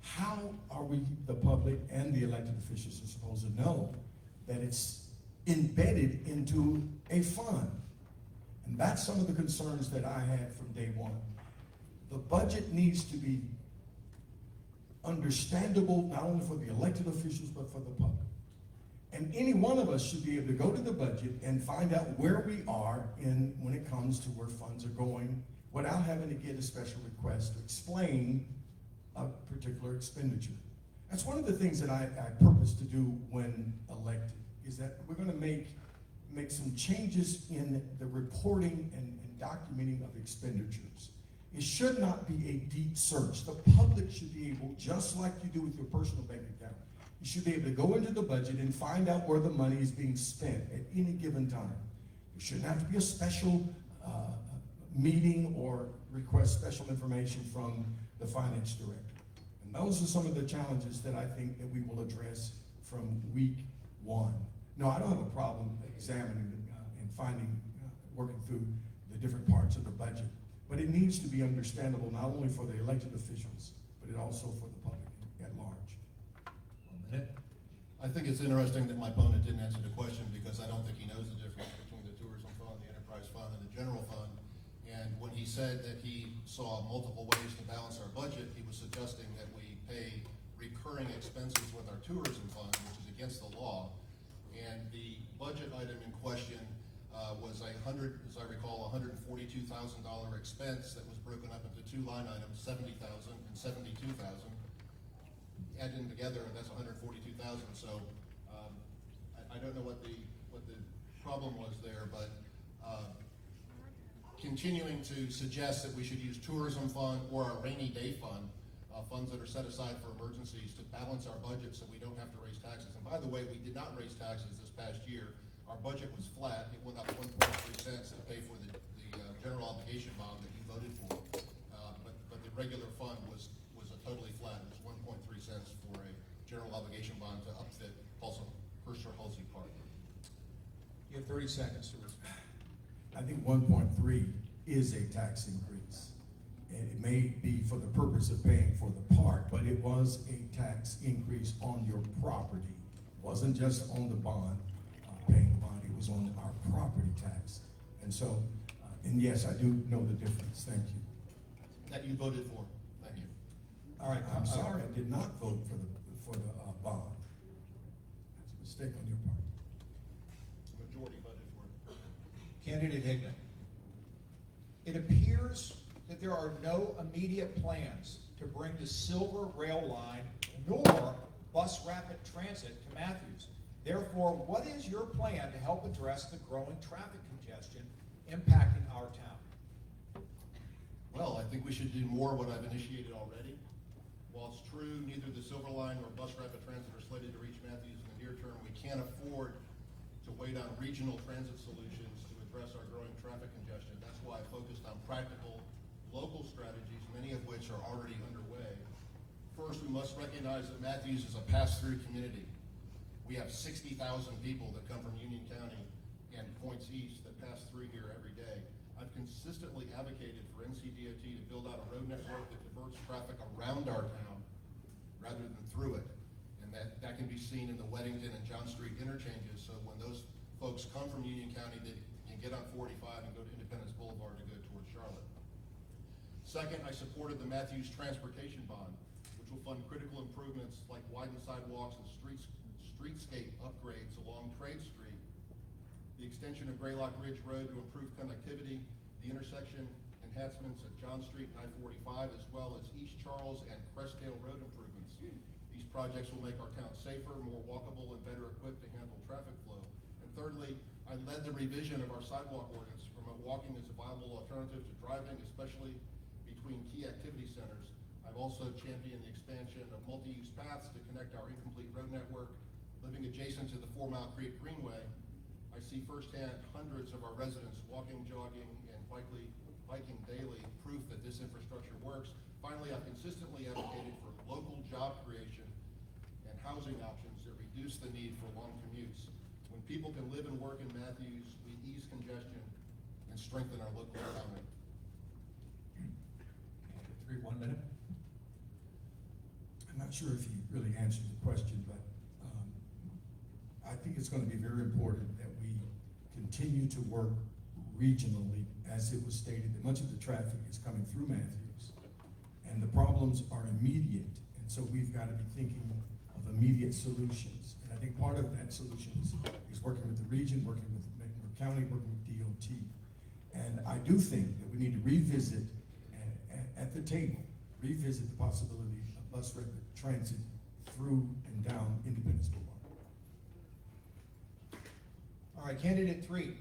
How are we, the public and the elected officials, are supposed to know that it's embedded into a fund? And that's some of the concerns that I had from day one. The budget needs to be understandable, not only for the elected officials, but for the public. And any one of us should be able to go to the budget and find out where we are when it comes to where funds are going without having to get a special request to explain a particular expenditure. That's one of the things that I purpose to do when elected, is that we're gonna make some changes in the reporting and documenting of expenditures. It should not be a deep search. The public should be able, just like you do with your personal bank account, you should be able to go into the budget and find out where the money is being spent at any given time. It shouldn't have to be a special meeting or request special information from the finance director. And those are some of the challenges that I think that we will address from week one. No, I don't have a problem examining and finding, working through the different parts of the budget. But it needs to be understandable not only for the elected officials, but it also for the public at large. 1 minute. I think it's interesting that my opponent didn't answer the question because I don't think he knows the difference between the tourism fund, the enterprise fund, and the general fund. And when he said that he saw multiple ways to balance our budget, he was suggesting that we pay recurring expenses with our tourism fund, which is against the law. And the budget item in question was as I recall, $142,000 expense that was broken up into two line items, $70,000 and $72,000. Add them together, and that's $142,000. So I don't know what the problem was there, but continuing to suggest that we should use tourism fund or our rainy day fund, funds that are set aside for emergencies to balance our budget so we don't have to raise taxes. And by the way, we did not raise taxes this past year. Our budget was flat. It went up 1.3 cents to pay for the general obligation bond that you voted for. But the regular fund was totally flat. It was 1.3 cents for a general obligation bond to upfit Hershey Park. You have 30 seconds to respond. I think 1.3 is a tax increase. And it may be for the purpose of paying for the park, but it was a tax increase on your property. It wasn't just on the bond, paying the bond, it was on our property tax. And so, and yes, I do know the difference, thank you. That you voted for. Thank you. All right, I'm sorry, I did not vote for the bond. That's a mistake on your part. The majority voted for it. Candidate Higdon. It appears that there are no immediate plans to bring the Silver Rail Line nor bus rapid transit to Matthews. Therefore, what is your plan to help address the growing traffic congestion impacting our town? Well, I think we should do more what I've initiated already. While it's true neither the Silver Line nor bus rapid transit are slated to reach Matthews in the near term, we can't afford to wait on regional transit solutions to address our growing traffic congestion. That's why I focused on practical local strategies, many of which are already underway. First, we must recognize that Matthews is a pass-through community. We have 60,000 people that come from Union County and points east that pass through here every day. I've consistently advocated for NCDOT to build out a road network that diverts traffic around our town rather than through it. And that can be seen in the Weddington and John Street interchanges. So when those folks come from Union County, they can get on 45 and go to Independence Boulevard to go towards Charlotte. Second, I supported the Matthews Transportation Bond, which will fund critical improvements like widened sidewalks and streetscape upgrades along Trade Street, the extension of Graylock Ridge Road to improve connectivity, the intersection enhancements at John Street and I-45, as well as East Charles and Crestdale Road improvements. These projects will make our town safer, more walkable, and better equipped to handle traffic flow. And thirdly, I led the revision of our sidewalk ordinance to promote walking as a viable alternative to driving, especially between key activity centers. I've also championed the expansion of multi-use paths to connect our incomplete road network. Living adjacent to the 4 Mile Creek Greenway, I see firsthand hundreds of our residents walking, jogging, and biking daily, proof that this infrastructure works. Finally, I've consistently advocated for local job creation and housing options that reduce the need for long commutes. When people can live and work in Matthews, we ease congestion and strengthen our local economy. 1 minute. I'm not sure if you really answered the question, but I think it's going to be very important that we continue to work regionally, as it was stated, that much of the traffic is coming through Matthews, and the problems are immediate, and so we've got to be thinking of immediate solutions. And I think part of that solution is working with the region, working with Mecklenburg County, working with DOT. And I do think that we need to revisit, at the table, revisit the possibility of bus rapid transit through and down Independence Boulevard. All right, candidate 3,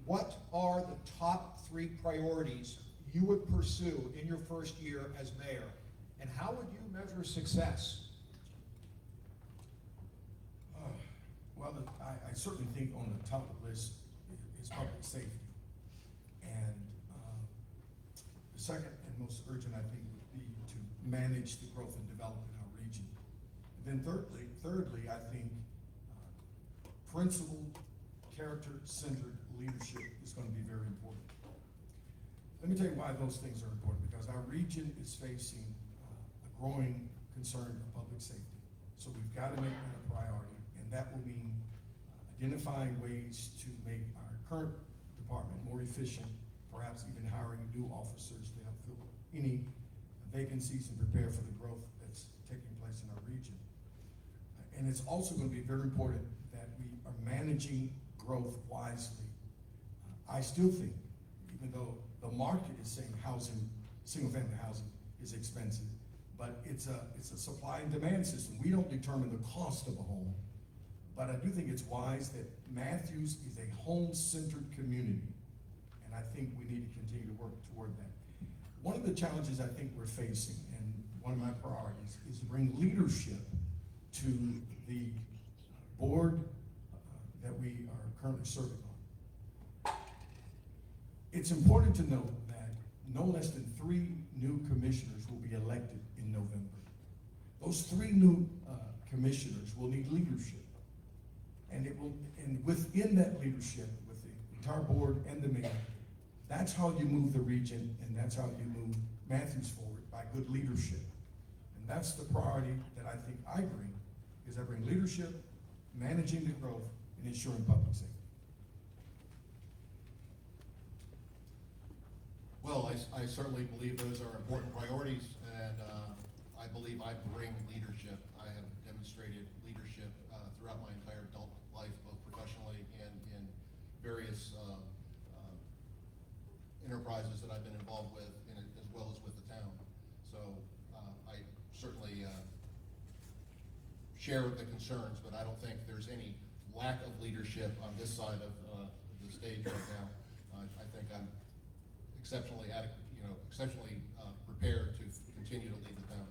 what are the top 3 priorities you would pursue in your first year as mayor, and how would you measure success? Well, I certainly think on the top of the list is public safety. And the second and most urgent, I think, would be to manage the growth and development in our region. And then thirdly, I think principled, character-centered leadership is going to be very important. Let me tell you why those things are important, because our region is facing a growing concern of public safety. So we've got to make that a priority, and that will mean identifying ways to make our current department more efficient, perhaps even hiring new officers to help fill any vacancies and prepare for the growth that's taking place in our region. And it's also going to be very important that we are managing growth wisely. I still think, even though the market is saying housing, single-family housing is expensive, but it's a supply and demand system. We don't determine the cost of a home, but I do think it's wise that Matthews is a home-centered community, and I think we need to continue to work toward that. One of the challenges I think we're facing, and one of my priorities, is to bring leadership to the board that we are currently serving on. It's important to note that no less than 3 new commissioners will be elected in November. Those 3 new commissioners will need leadership. And within that leadership, with the entire board and the mayor, that's how you move the region, and that's how you move Matthews forward, by good leadership. And that's the priority that I think I bring, is I bring leadership, managing the growth, and ensuring public safety. Well, I certainly believe those are important priorities, and I believe I bring leadership. I have demonstrated leadership throughout my entire adult life, both professionally and in various enterprises that I've been involved with, as well as with the town. So I certainly share the concerns, but I don't think there's any lack of leadership on this side of the stage right now. I think I'm exceptionally prepared to continue to lead the town.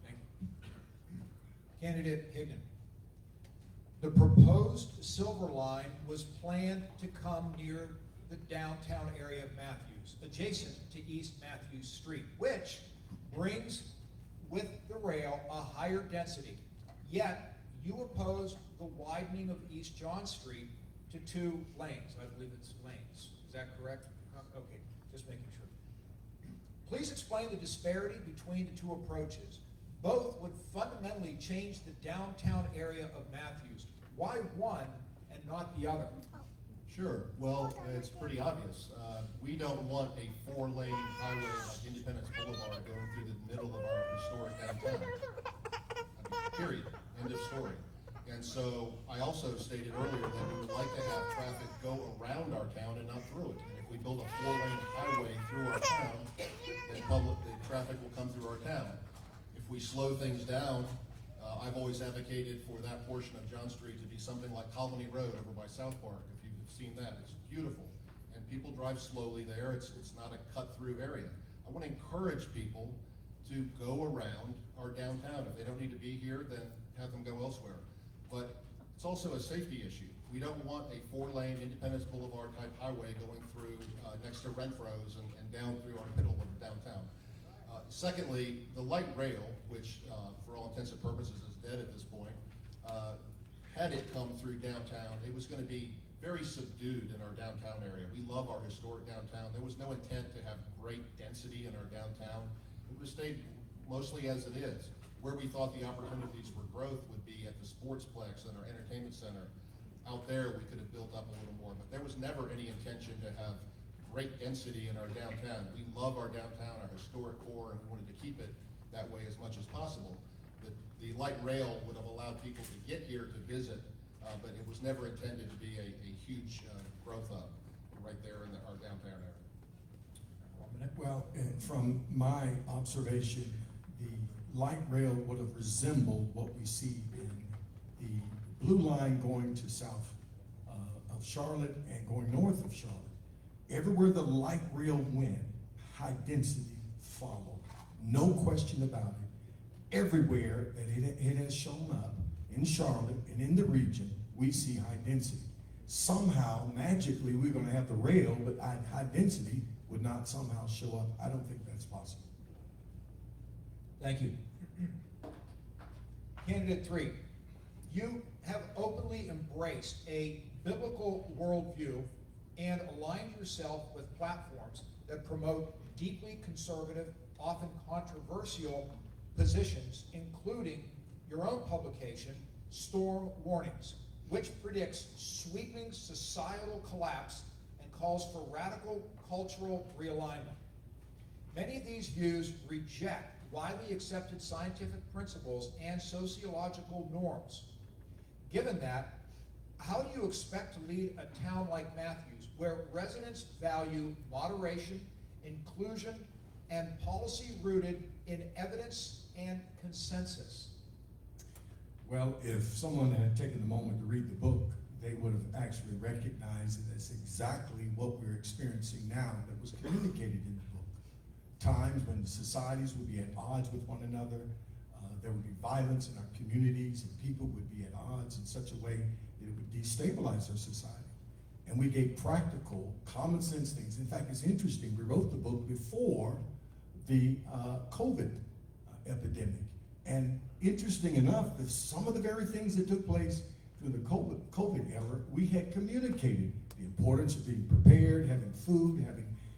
Thank you. Candidate Higdon. The proposed Silver Line was planned to come near the downtown area of Matthews, adjacent to East Matthews Street, which brings with the rail a higher density. Yet, you opposed the widening of East John Street to 2 lanes. I believe it's lanes. Is that correct? Okay, just making sure. Please explain the disparity between the 2 approaches. Both would fundamentally change the downtown area of Matthews. Why one and not the other? Sure. Well, it's pretty obvious. We don't want a 4-lane highway like Independence Boulevard going through the middle of our historic downtown. Period. End of story. And so I also stated earlier that we would like to have traffic go around our town and not through it. And if we build a 4-lane highway through our town, then the traffic will come through our town. If we slow things down, I've always advocated for that portion of John Street to be something like Colony Road over by South Park. If you've seen that, it's beautiful. And people drive slowly there. It's not a cut-through area. I want to encourage people to go around our downtown. If they don't need to be here, then have them go elsewhere. But it's also a safety issue. We don't want a 4-lane Independence Boulevard type highway going through next to Renfro's and down through our middle of downtown. Secondly, the light rail, which for all intents and purposes is dead at this point, had it come through downtown, it was going to be very subdued in our downtown area. We love our historic downtown. There was no intent to have great density in our downtown. It would have stayed mostly as it is. Where we thought the opportunities for growth would be at the Sportsplex and our entertainment center. Out there, we could have built up a little more, but there was never any intention to have great density in our downtown. We love our downtown, our historic core, and we wanted to keep it that way as much as possible. The The light rail would have allowed people to get here to visit, but it was never intended to be a huge growth hub right there in our downtown area. Well, and from my observation, the light rail would have resembled what we see in the blue line going to south of Charlotte and going north of Charlotte. Everywhere the light rail went, high density followed. No question about it. Everywhere that it has shown up in Charlotte and in the region, we see high density. Somehow, magically, we're going to have the rail, but high density would not somehow show up. I don't think that's possible. Thank you. Candidate 3, you have openly embraced a biblical worldview and aligned yourself with platforms that promote deeply conservative, often controversial positions, including your own publication, Storm Warnings, which predicts sweeping societal collapse and calls for radical cultural realignment. Many of these views reject widely accepted scientific principles and sociological norms. Given that, how do you expect to lead a town like Matthews, where residents value moderation, inclusion, and policy rooted in evidence and consensus? Well, if someone had taken the moment to read the book, they would have actually recognized it as exactly what we're experiencing now that was communicated in the book. Times when societies would be at odds with one another, there would be violence in our communities, and people would be at odds in such a way that it would destabilize our society. And we gave practical, common sense things. In fact, it's interesting, we wrote the book before the COVID epidemic. And interesting enough, that some of the very things that took place through the COVID era, we had communicated the importance of being prepared, having food,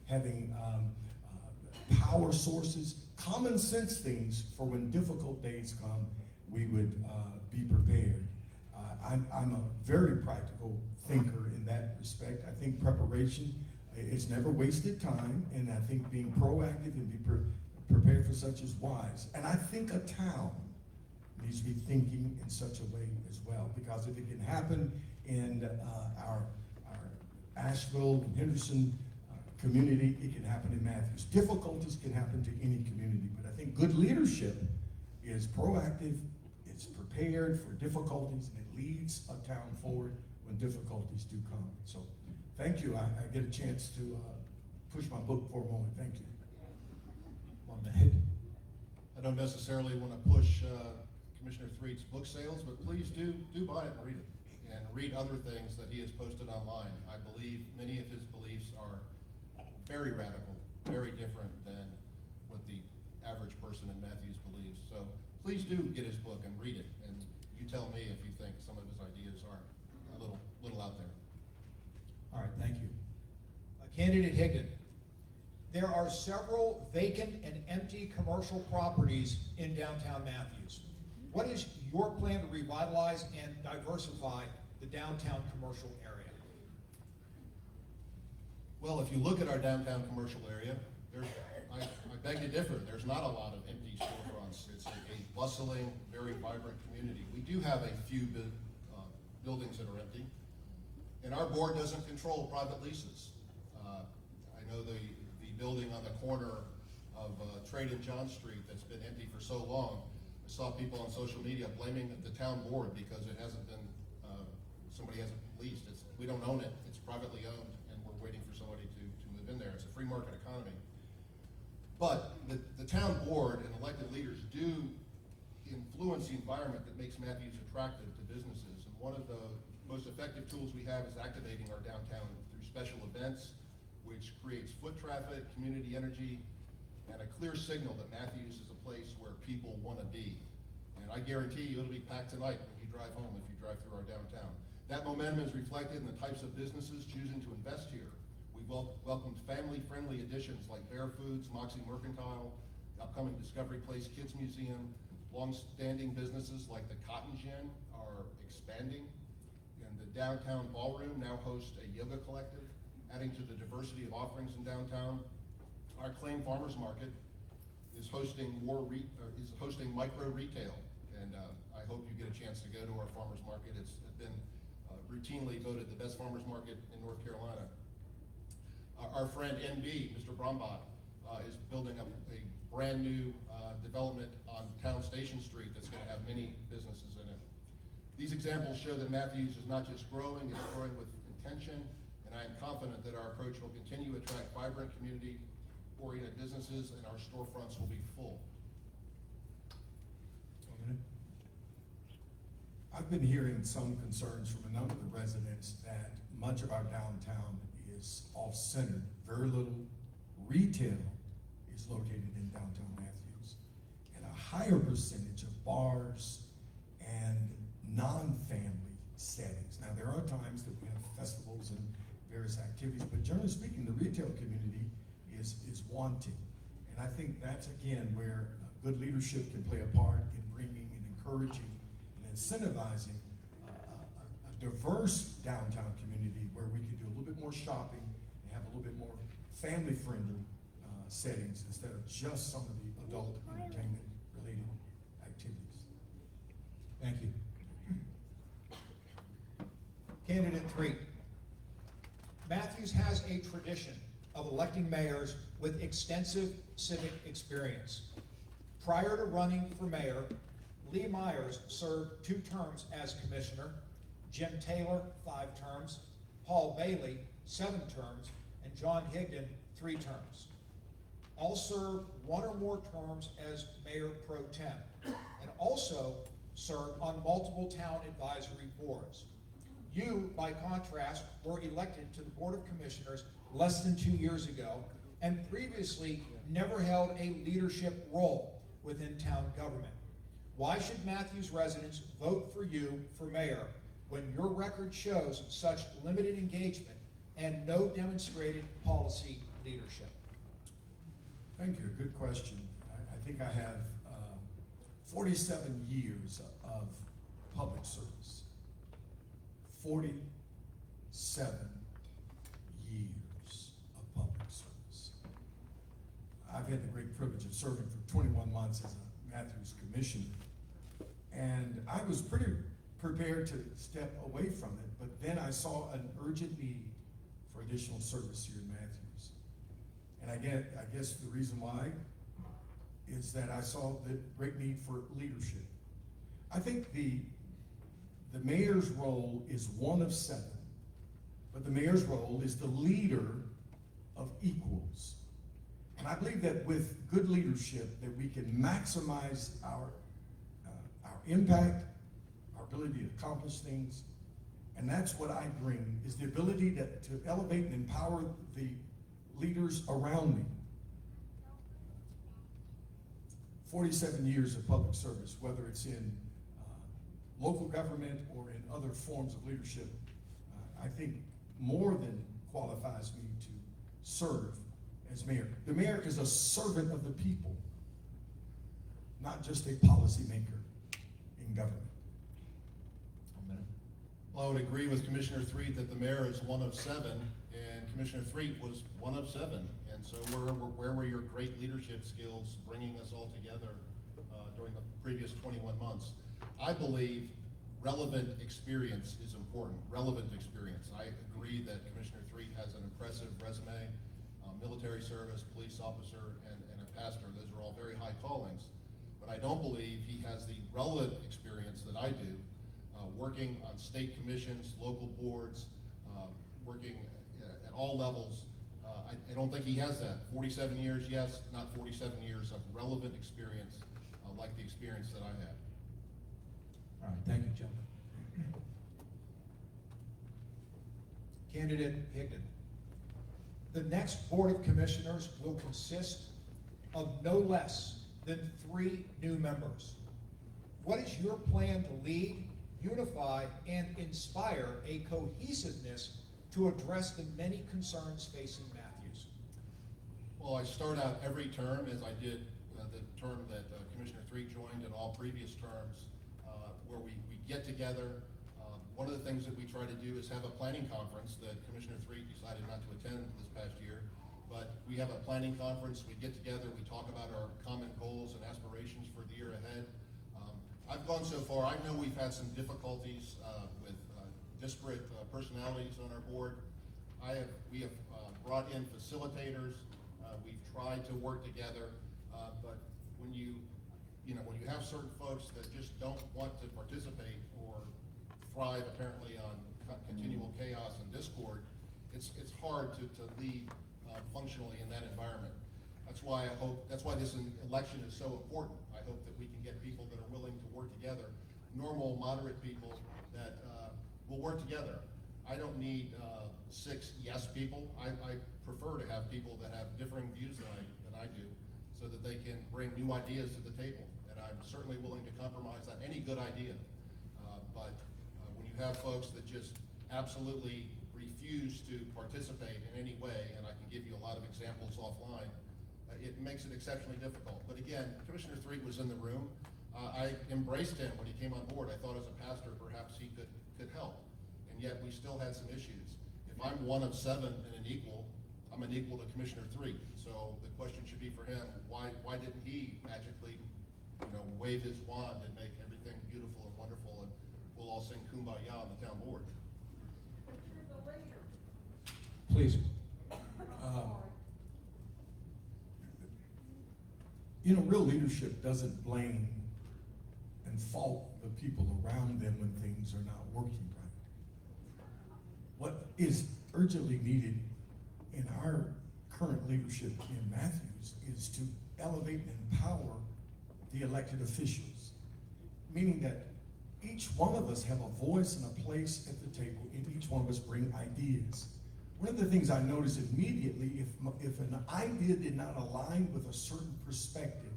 having power sources, common sense things for when difficult days come, we would be prepared. I'm a very practical thinker in that respect. I think preparation, it's never wasted time, and I think being proactive and be prepared for such is wise. And I think a town needs to be thinking in such a way as well, because if it can happen in our Asheville and Henderson community, it can happen in Matthews. Difficulties can happen to any community, but I think good leadership is proactive, it's prepared for difficulties, and it leads a town forward when difficulties do come. So thank you. I get a chance to push my book for a moment. Thank you. On the head. I don't necessarily want to push Commissioner Threatt's book sales, but please do buy it and read it. And read other things that he has posted online. I believe many of his beliefs are very radical, very different than what the average person in Matthews believes. So please do get his book and read it. And you tell me if you think some of his ideas are a little out there. All right, thank you. Candidate Higdon, there are several vacant and empty commercial properties in downtown Matthews. What is your plan to revitalize and diversify the downtown commercial area? Well, if you look at our downtown commercial area, I beg to differ. There's not a lot of empty storefronts. It's a bustling, very vibrant community. We do have a few buildings that are empty, and our board doesn't control private leases. I know the building on the corner of Threatt and John Street that's been empty for so long. I saw people on social media blaming the town board because it hasn't been, somebody hasn't leased. We don't own it. It's privately owned, and we're waiting for somebody to move in there. It's a free market economy. But the town board and elected leaders do influence the environment that makes Matthews attractive to businesses. And one of the most effective tools we have is activating our downtown through special events, which creates foot traffic, community energy, and a clear signal that Matthews is a place where people want to be. And I guarantee you it'll be packed tonight when you drive home if you drive through our downtown. That momentum is reflected in the types of businesses choosing to invest here. We've welcomed family-friendly additions like Bear Foods, Moxie Mercantile, the upcoming Discovery Place Kids Museum. Long-standing businesses like the Cotton Gin are expanding. And the downtown ballroom now hosts a yoga collective, adding to the diversity of offerings in downtown. Our Claim Farmers Market is hosting micro retail, And I hope you get a chance to go to our farmers market. It's been routinely voted the best farmers market in North Carolina. Our friend NB, Mr. Brombach, is building up a brand new development on Town Station Street that's going to have many businesses in it. These examples show that Matthews is not just growing, it's growing with intention, and I am confident that our approach will continue to attract vibrant, community-oriented businesses, and our storefronts will be full. I've been hearing some concerns from a number of the residents that much of our downtown is off-centered. Very little retail is located in downtown Matthews, and a higher percentage of bars and non-family settings. Now, there are times that we have festivals and various activities, but generally speaking, the retail community is wanting. And I think that's, again, where good leadership can play a part in bringing and encouraging and incentivizing a diverse downtown community where we can do a little bit more shopping and have a little bit more family-friendly settings instead of just some of the adult entertainment-related activities. Thank you. Candidate 3. Matthews has a tradition of electing mayors with extensive civic experience. Prior to running for mayor, Lee Myers served 2 terms as commissioner, Jim Taylor 5 terms, Paul Bailey 7 terms, and John Higdon 3 terms. All served 1 or more terms as mayor pro tem, and also served on multiple town advisory boards. You, by contrast, were elected to the Board of Commissioners less than 2 years ago, and previously never held a leadership role within town government. Why should Matthews residents vote for you for mayor when your record shows such limited engagement and no demonstrated policy leadership? Thank you. Good question. I think I have 47 years of public service. 47 years of public service. I've had the great privilege of serving for 21 months as a Matthews commissioner, and I was pretty prepared to step away from it, but then I saw an urgent need for additional service here in Matthews. And I guess the reason why is that I saw the great need for leadership. I think the mayor's role is one of 7, but the mayor's role is the leader of equals. And I believe that with good leadership that we can maximize our impact, our ability to accomplish things, and that's what I bring, is the ability to elevate and empower the leaders around me. 47 years of public service, whether it's in local government or in other forms of leadership, I think more than qualifies me to serve as mayor. The mayor is a servant of the people, not just a policymaker in government. Well, I would agree with Commissioner Threatt that the mayor is one of 7, and Commissioner Threatt was one of 7. And so where were your great leadership skills bringing us all together during the previous 21 months? I believe relevant experience is important, relevant experience. I agree that Commissioner Threatt has an impressive resume, military service, police officer, and a pastor. Those are all very high callings. But I don't believe he has the relevant experience that I do, working on state commissions, local boards, working at all levels. I don't think he has that. 47 years, yes, not 47 years of relevant experience like the experience that I had. All right, thank you, gentlemen. Candidate Higdon. The next Board of Commissioners will consist of no less than 3 new members. What is your plan to lead, unify, and inspire a cohesiveness to address the many concerns facing Matthews? Well, I start out every term as I did the term that Commissioner Threatt joined and all previous terms, where we get together. One of the things that we try to do is have a planning conference that Commissioner Threatt decided not to attend this past year. But we have a planning conference, we get together, we talk about our common goals and aspirations for the year ahead. I've gone gone so far. I know we've had some difficulties with disparate personalities on our board. We have brought in facilitators. We've tried to work together, but when you have certain folks that just don't want to participate or thrive apparently on continual chaos and discord, it's hard to lead functionally in that environment. That's why this election is so important. I hope that we can get people that are willing to work together, normal, moderate people that will work together. I don't need 6 yes people. I prefer to have people that have differing views than I do, so that they can bring new ideas to the table. And I'm certainly willing to compromise on any good idea. But when you have folks that just absolutely refuse to participate in any way, and I can give you a lot of examples offline, it makes it exceptionally difficult. But again, Commissioner Threatt was in the room. I embraced him when he came on board. I thought as a pastor perhaps he could help, and yet we still had some issues. If I'm one of 7 and an equal, I'm an equal to Commissioner Threatt. So the question should be for him, why didn't he magically wave his wand and make everything beautiful and wonderful, and we'll all sing Kumbaya on the town board? Please. Real leadership doesn't blame and fault the people around them when things are not working right. What is urgently needed in our current leadership in Matthews is to elevate and empower the elected officials, meaning that each one of us have a voice and a place at the table, and each one of us bring ideas. One of the things I noticed immediately, if an idea did not align with a certain perspective,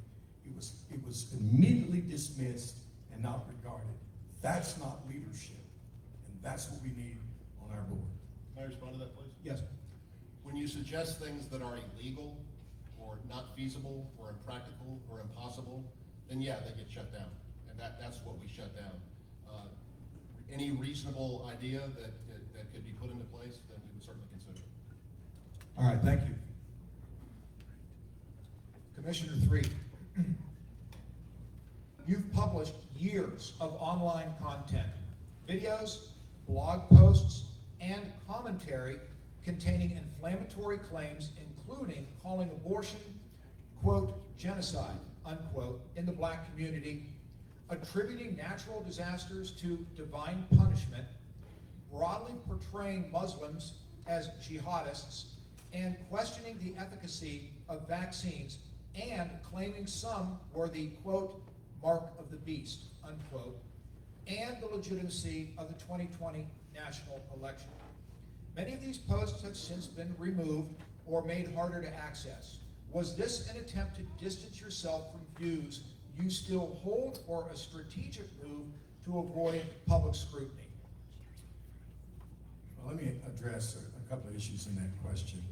it was immediately dismissed and not regarded. That's not leadership, and that's what we need on our board. Can I respond to that, please? Yes. When you suggest things that are illegal or not feasible or impractical or impossible, then yeah, they get shut down, and that's what we shut down. Any reasonable idea that could be put into place, then we would certainly consider it. All right, thank you. Commissioner Threatt, you've published years of online content, videos, blog posts, and commentary containing inflammatory claims, including calling abortion, quote, genocide, unquote, in the black community, attributing natural disasters to divine punishment, broadly portraying Muslims as jihadists, and questioning the efficacy of vaccines, and claiming some were the, quote, mark of the beast, unquote, and the legitimacy of the 2020 national election. Many of these posts have since been removed or made harder to access. Was this an attempt to distance yourself from views you still hold, or a strategic move to avoid public scrutiny? Well, let me address a couple of issues in that question.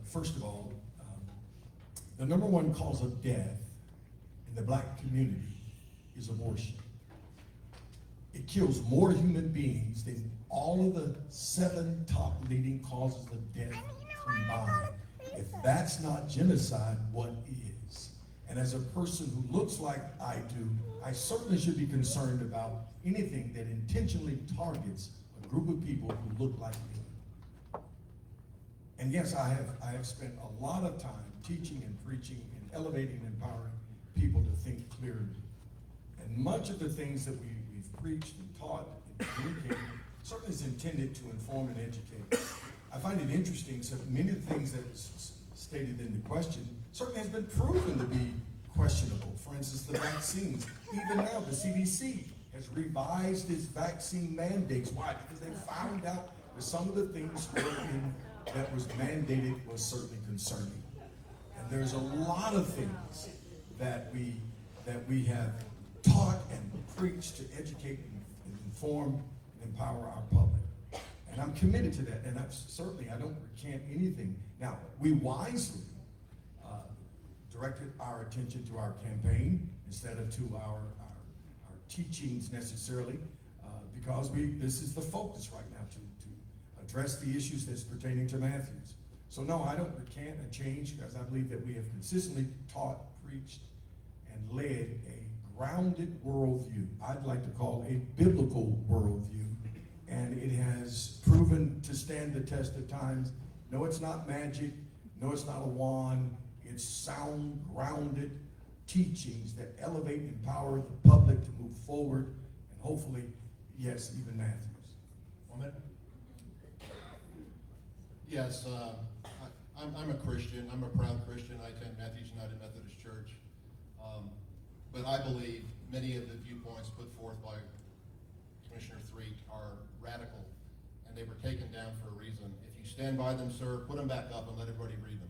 First of all, the number one cause of death in the black community is abortion. It kills more human beings than all of the 7 top leading causes of death combined. If that's not genocide, what is? And as a person who looks like I do, I certainly should be concerned about anything that intentionally targets a group of people who look like me. And yes, I have spent a lot of time teaching and preaching and elevating and empowering people to think clearly. And much of the things that we've preached and taught and communicated certainly is intended to inform and educate. I find it interesting, so many of the things that was stated in the question certainly has been proven to be questionable. For instance, the vaccines. Even now, the CDC has revised its vaccine mandates. Why? Because they found out that some of the things that was mandated was certainly concerning. And there's a lot of things that we have taught and preached to educate and inform and empower our public. And I'm committed to that, and I don't recant anything. Now, we wisely directed our attention to our campaign instead of to our teachings necessarily, because this is the focus right now to address the issues that's pertaining to Matthews. So no, I don't recant or change, because I believe that we have consistently taught, preached, and led a grounded worldview. I'd like to call a biblical worldview. And it has proven to stand the test of times. No, it's not magic. No, it's not a wand. It's sound, grounded teachings that elevate and empower the public to move forward. And hopefully, yes, even Matthews. 1 minute. Yes, I'm a Christian. I'm a proud Christian. I attend Matthews United Methodist Church. But I believe many of the viewpoints put forth by Commissioner Threatt are radical, and they were taken down for a reason. If you stand by them, sir, put them back up and let everybody read them.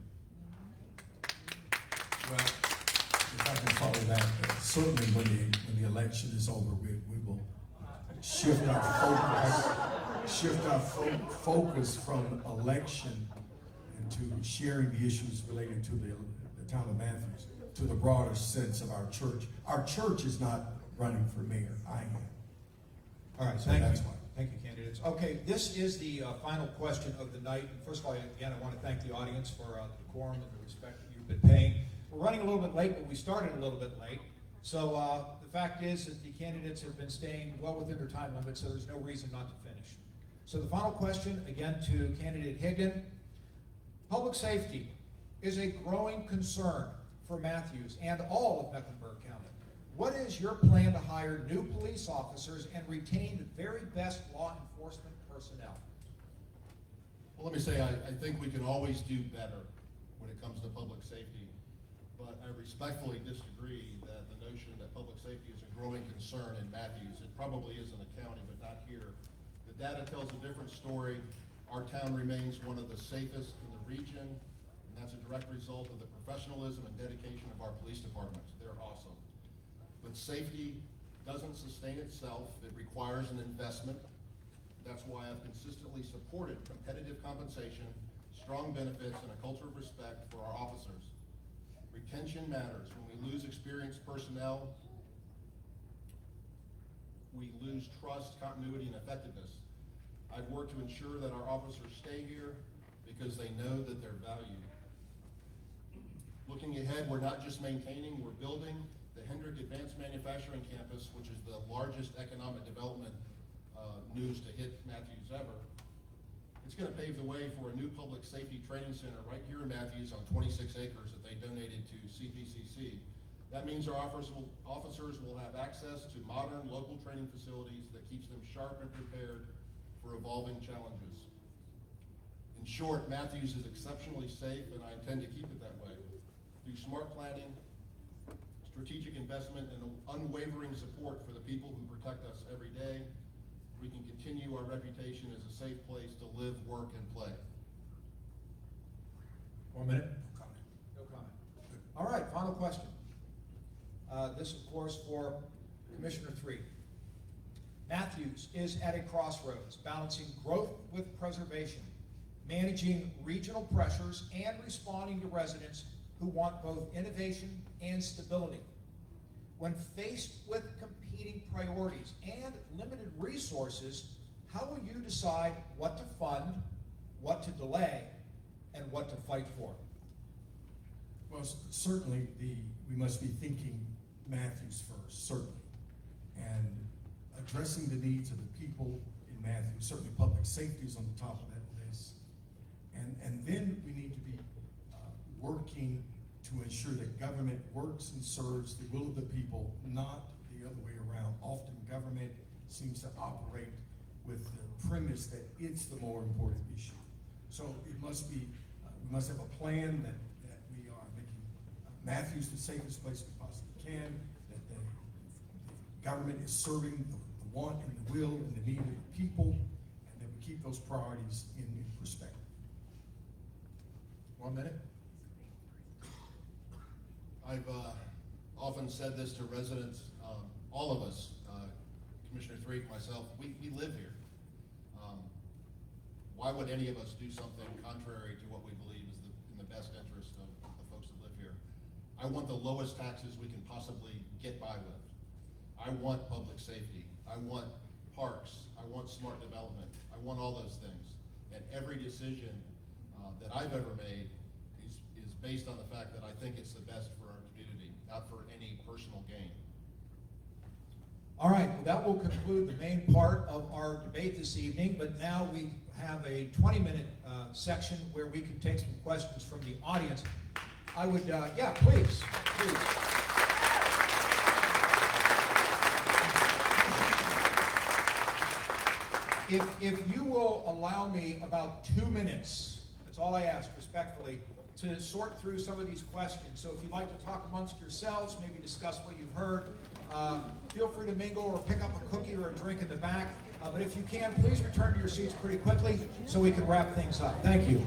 Well, if I can follow that, certainly when the election is over, we will shift our focus from election and to sharing the issues related to the town of Matthews to the broader sense of our church. Our church is not running for mayor. I am. All right, So thank that's you. why. Thank you, candidates. Okay, this is the final question of the night. And first of all, again, I want to thank the audience for the decorum and the respect that you've been paying. We're running a little bit late, but we started a little bit late. So the fact is that the candidates have been staying well within their time limit, so there's no reason not to finish. So the final question, again, to candidate Higdon. Public safety is a growing concern for Matthews and all of Mecklenburg County. What is your plan to hire new police officers and retain the very best law enforcement personnel? Well, let me say, I think we can always do better when it comes to public safety, but I respectfully disagree that the notion that public safety is a growing concern in Matthews. It probably is in the county, but not here. The data tells a different story. Our town remains one of the safest in the region, and that's a direct result of the professionalism and dedication of our police departments. They're awesome. But safety doesn't sustain itself. It requires an investment. That's why I've consistently supported competitive compensation, strong benefits, and a culture of respect for our officers. Retention matters. When we lose experienced personnel, we lose trust, continuity, and effectiveness. I've worked to ensure that our officers stay here because they know that they're valued. Looking ahead, we're not just maintaining, we're building the Hendrick Advanced Manufacturing Campus, which is the largest economic development news to hit Matthews ever. It's going to pave the way for a new public safety training center right here in Matthews on 26 acres that they donated to CPCC. That means our officers will have access to modern local training facilities that keeps them sharp and prepared for evolving challenges. In short, Matthews is exceptionally safe, and I intend to keep it that way. Through smart planning, strategic investment, and unwavering support for the people who protect us every day, we can continue our reputation as a safe place to live, work, and play. 1 minute. No comment. All right, final question. This, of course, for Commissioner Threatt. Matthews is at a crossroads, balancing growth with preservation, managing regional pressures, and responding to residents who want both innovation and stability. When faced with competing priorities and limited resources, how will you decide what to fund, what to delay, and what to fight for? Well, certainly we must be thinking Matthews first, certainly. And addressing the needs of the people in Matthews, certainly public safety is on the top of that list. And then we need to be working to ensure that government works and serves the will of the people, not the other way around. Often government seems to operate with the premise that it's the more important issue. So it must be, we must have a plan that we are making Matthews the safest place we possibly can, that the government is serving the want and the will and the need of the people, and that we keep those priorities in perspective. 1 minute. I've often said this to residents, all of us, Commissioner Threatt, myself, we live here. Why would any of us do something contrary to what we believe is in the best interest of the folks that live here? I want the lowest taxes we can possibly get by with. I want public safety. I want parks. I want smart development. I want all those things. And every decision that I've ever made is based on the fact that I think it's the best for our community, not for any personal gain. All right, well, that will conclude the main part of our debate this evening, but now we have a 20-minute section where we can take some questions from the audience. I would, yeah, please. If you will allow me about 2 minutes, that's all I ask respectfully, to sort through some of these questions. So if you'd like to talk amongst yourselves, maybe discuss what you've heard, feel free to mingle or pick up a cookie or a drink in the back. But if you can, please return to your seats pretty quickly so we can wrap things up. Thank you.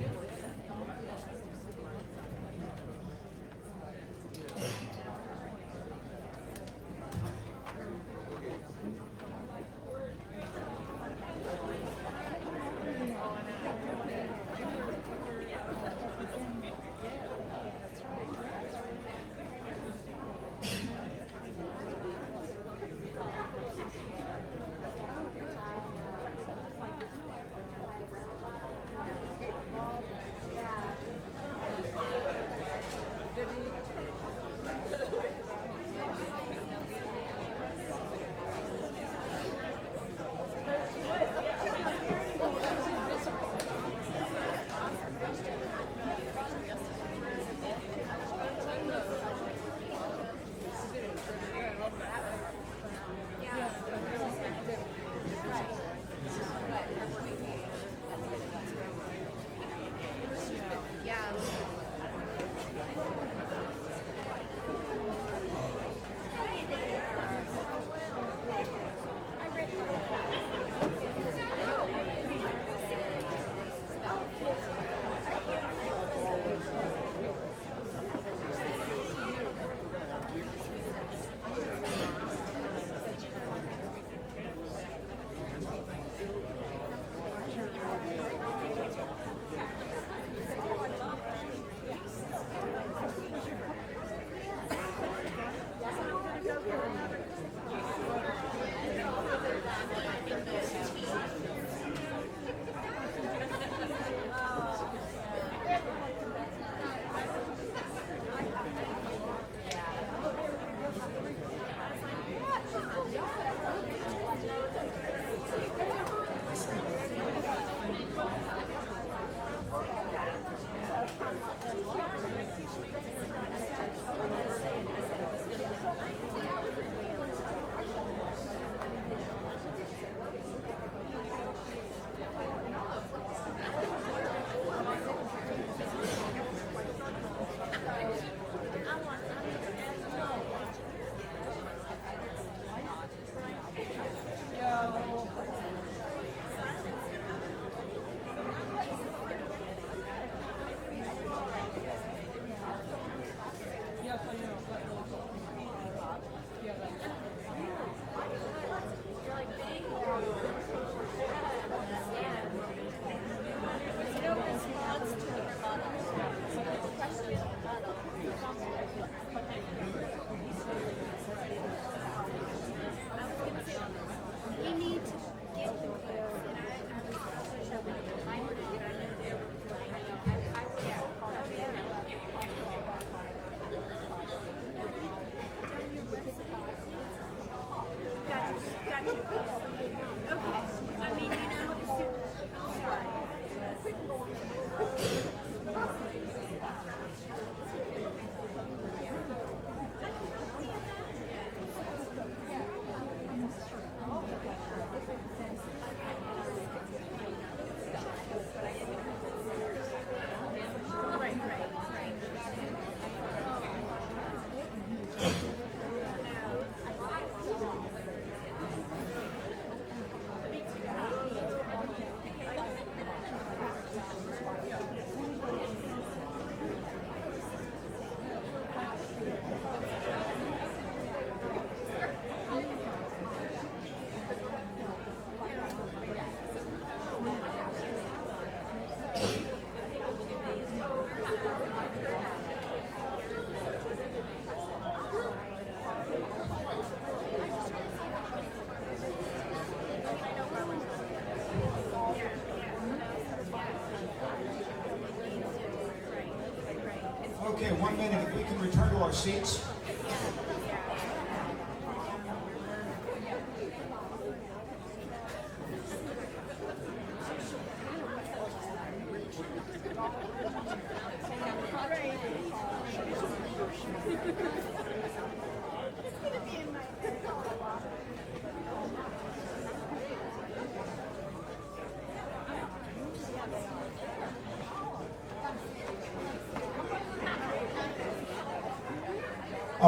Okay, 1 minute, if we can return to our seats.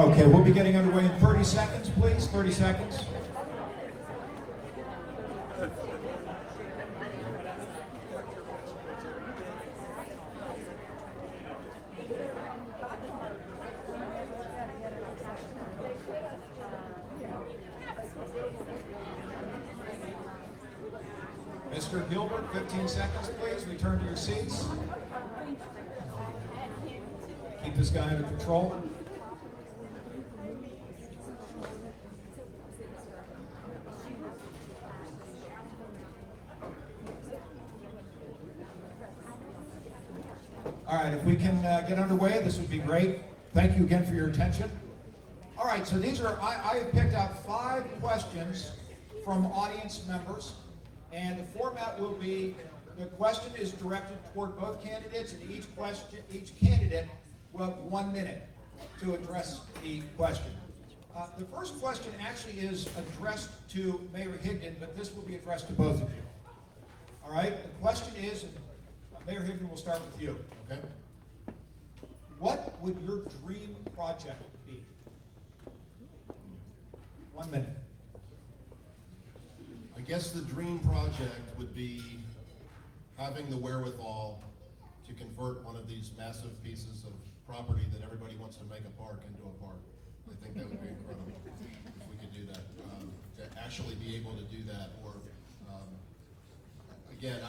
Okay, we'll be getting underway in 30 seconds, please. 30 seconds. Mr. Gilbert, 15 seconds, please. Return to your seats. Keep this guy under control. All right, if we can get underway, this would be great. Thank you again for your attention. All right, so these are, I have picked out 5 questions from audience members, and the format will be, the question is directed toward both candidates, and each candidate will have 1 minute to address the question. The first question actually is addressed to Mayor Higdon, but this will be addressed to both of you. All right, the question is, Mayor Higdon, we'll start with you. Okay. What would your dream project be? 1 minute. I guess the dream project would be having the wherewithal to convert one of these massive pieces of property that everybody wants to make a park into a park. I think that would be incredible if we could do that. To actually be able to do that, or again,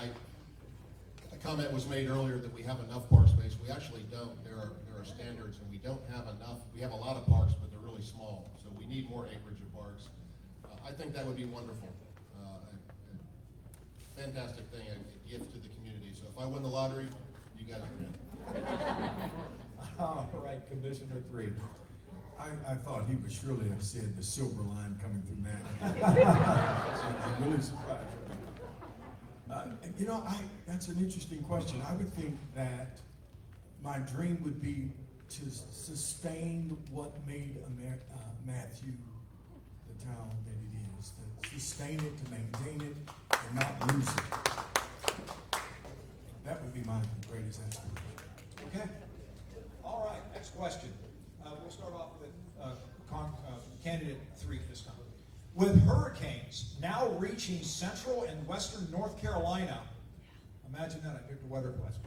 a comment was made earlier that we have enough park space. We actually don't. There are standards, and we don't have enough. We have a lot of parks, but they're really small, so we need more acreage of parks. I think that would be wonderful. A fantastic thing, a gift to the community. So if I win the lottery, you guys are in. All right, Commissioner 3. I thought he would surely have said the silver line coming through that. I'm really surprised. That's an interesting question. I would think that my dream would be to sustain what made Matthew the town that it is. To sustain it, to maintain it, and not lose it. That would be my greatest aspiration. Okay. All right, next question. We'll start off with candidate 3 this time. With hurricanes now reaching central and western North Carolina, imagine that, I picked a weather question.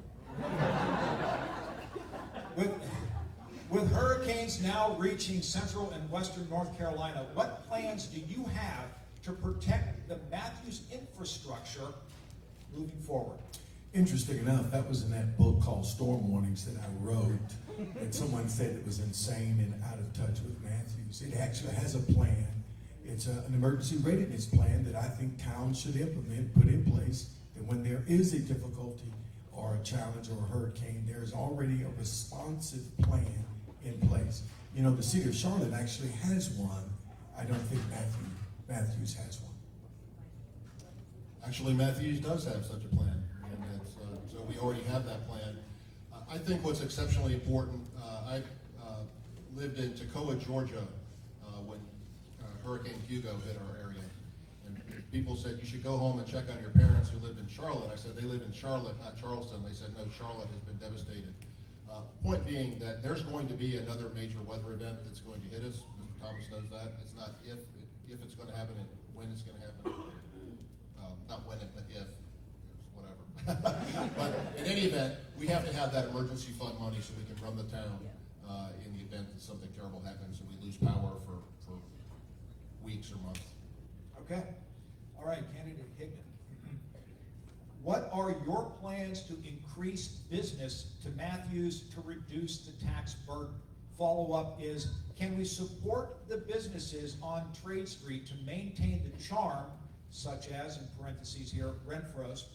With hurricanes now reaching central and western North Carolina, what plans do you have to protect the Matthews infrastructure moving forward? Interesting enough, that was in that book called Storm Warnings that I wrote, and someone said it was insane and out of touch with Matthews. It actually has a plan. It's an emergency readiness plan that I think towns should implement, put in place, that when there is a difficulty or a challenge or a hurricane, there is already a responsive plan in place. You know, the city of Charlotte actually has one. I don't think Matthews has one. Actually, Matthews does have such a plan, and so we already have that plan. I think what's exceptionally important, I lived in Toccoa, Georgia, when Hurricane Hugo hit our area. And people said, you should go home and check on your parents who lived in Charlotte. I said, they live in Charlotte, not Charleston. They said, no, Charlotte has been devastated. Point being that there's going to be another major weather event that's going to hit us. Mr. Thomas knows that. It's not if it's going to happen, and when it's going to happen. Not when, but if, whatever. But in any event, we have to have that emergency fund money so we can run the town in the event that something terrible happens and we lose power for weeks or months. Okay. All right, candidate Higdon. What are your plans to increase business to Matthews to reduce the tax burden? Follow-up is, can we support the businesses on Trade Street to maintain the charm, such as, in parentheses here, Renfro's,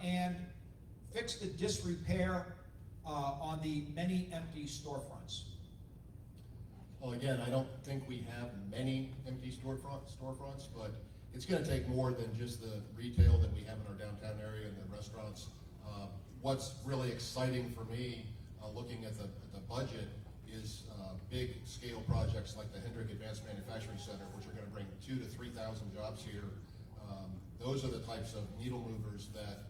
and fix the disrepair on the many empty storefronts? Well, again, I don't think we have many empty storefronts, but it's going to take more than just the retail that we have in our downtown area and the restaurants. What's really exciting for me, looking at the budget, is big scale projects like the Hendrick Advanced Manufacturing Center, which are going to bring 2,000 to 3,000 jobs here. Those are the types of needle movers that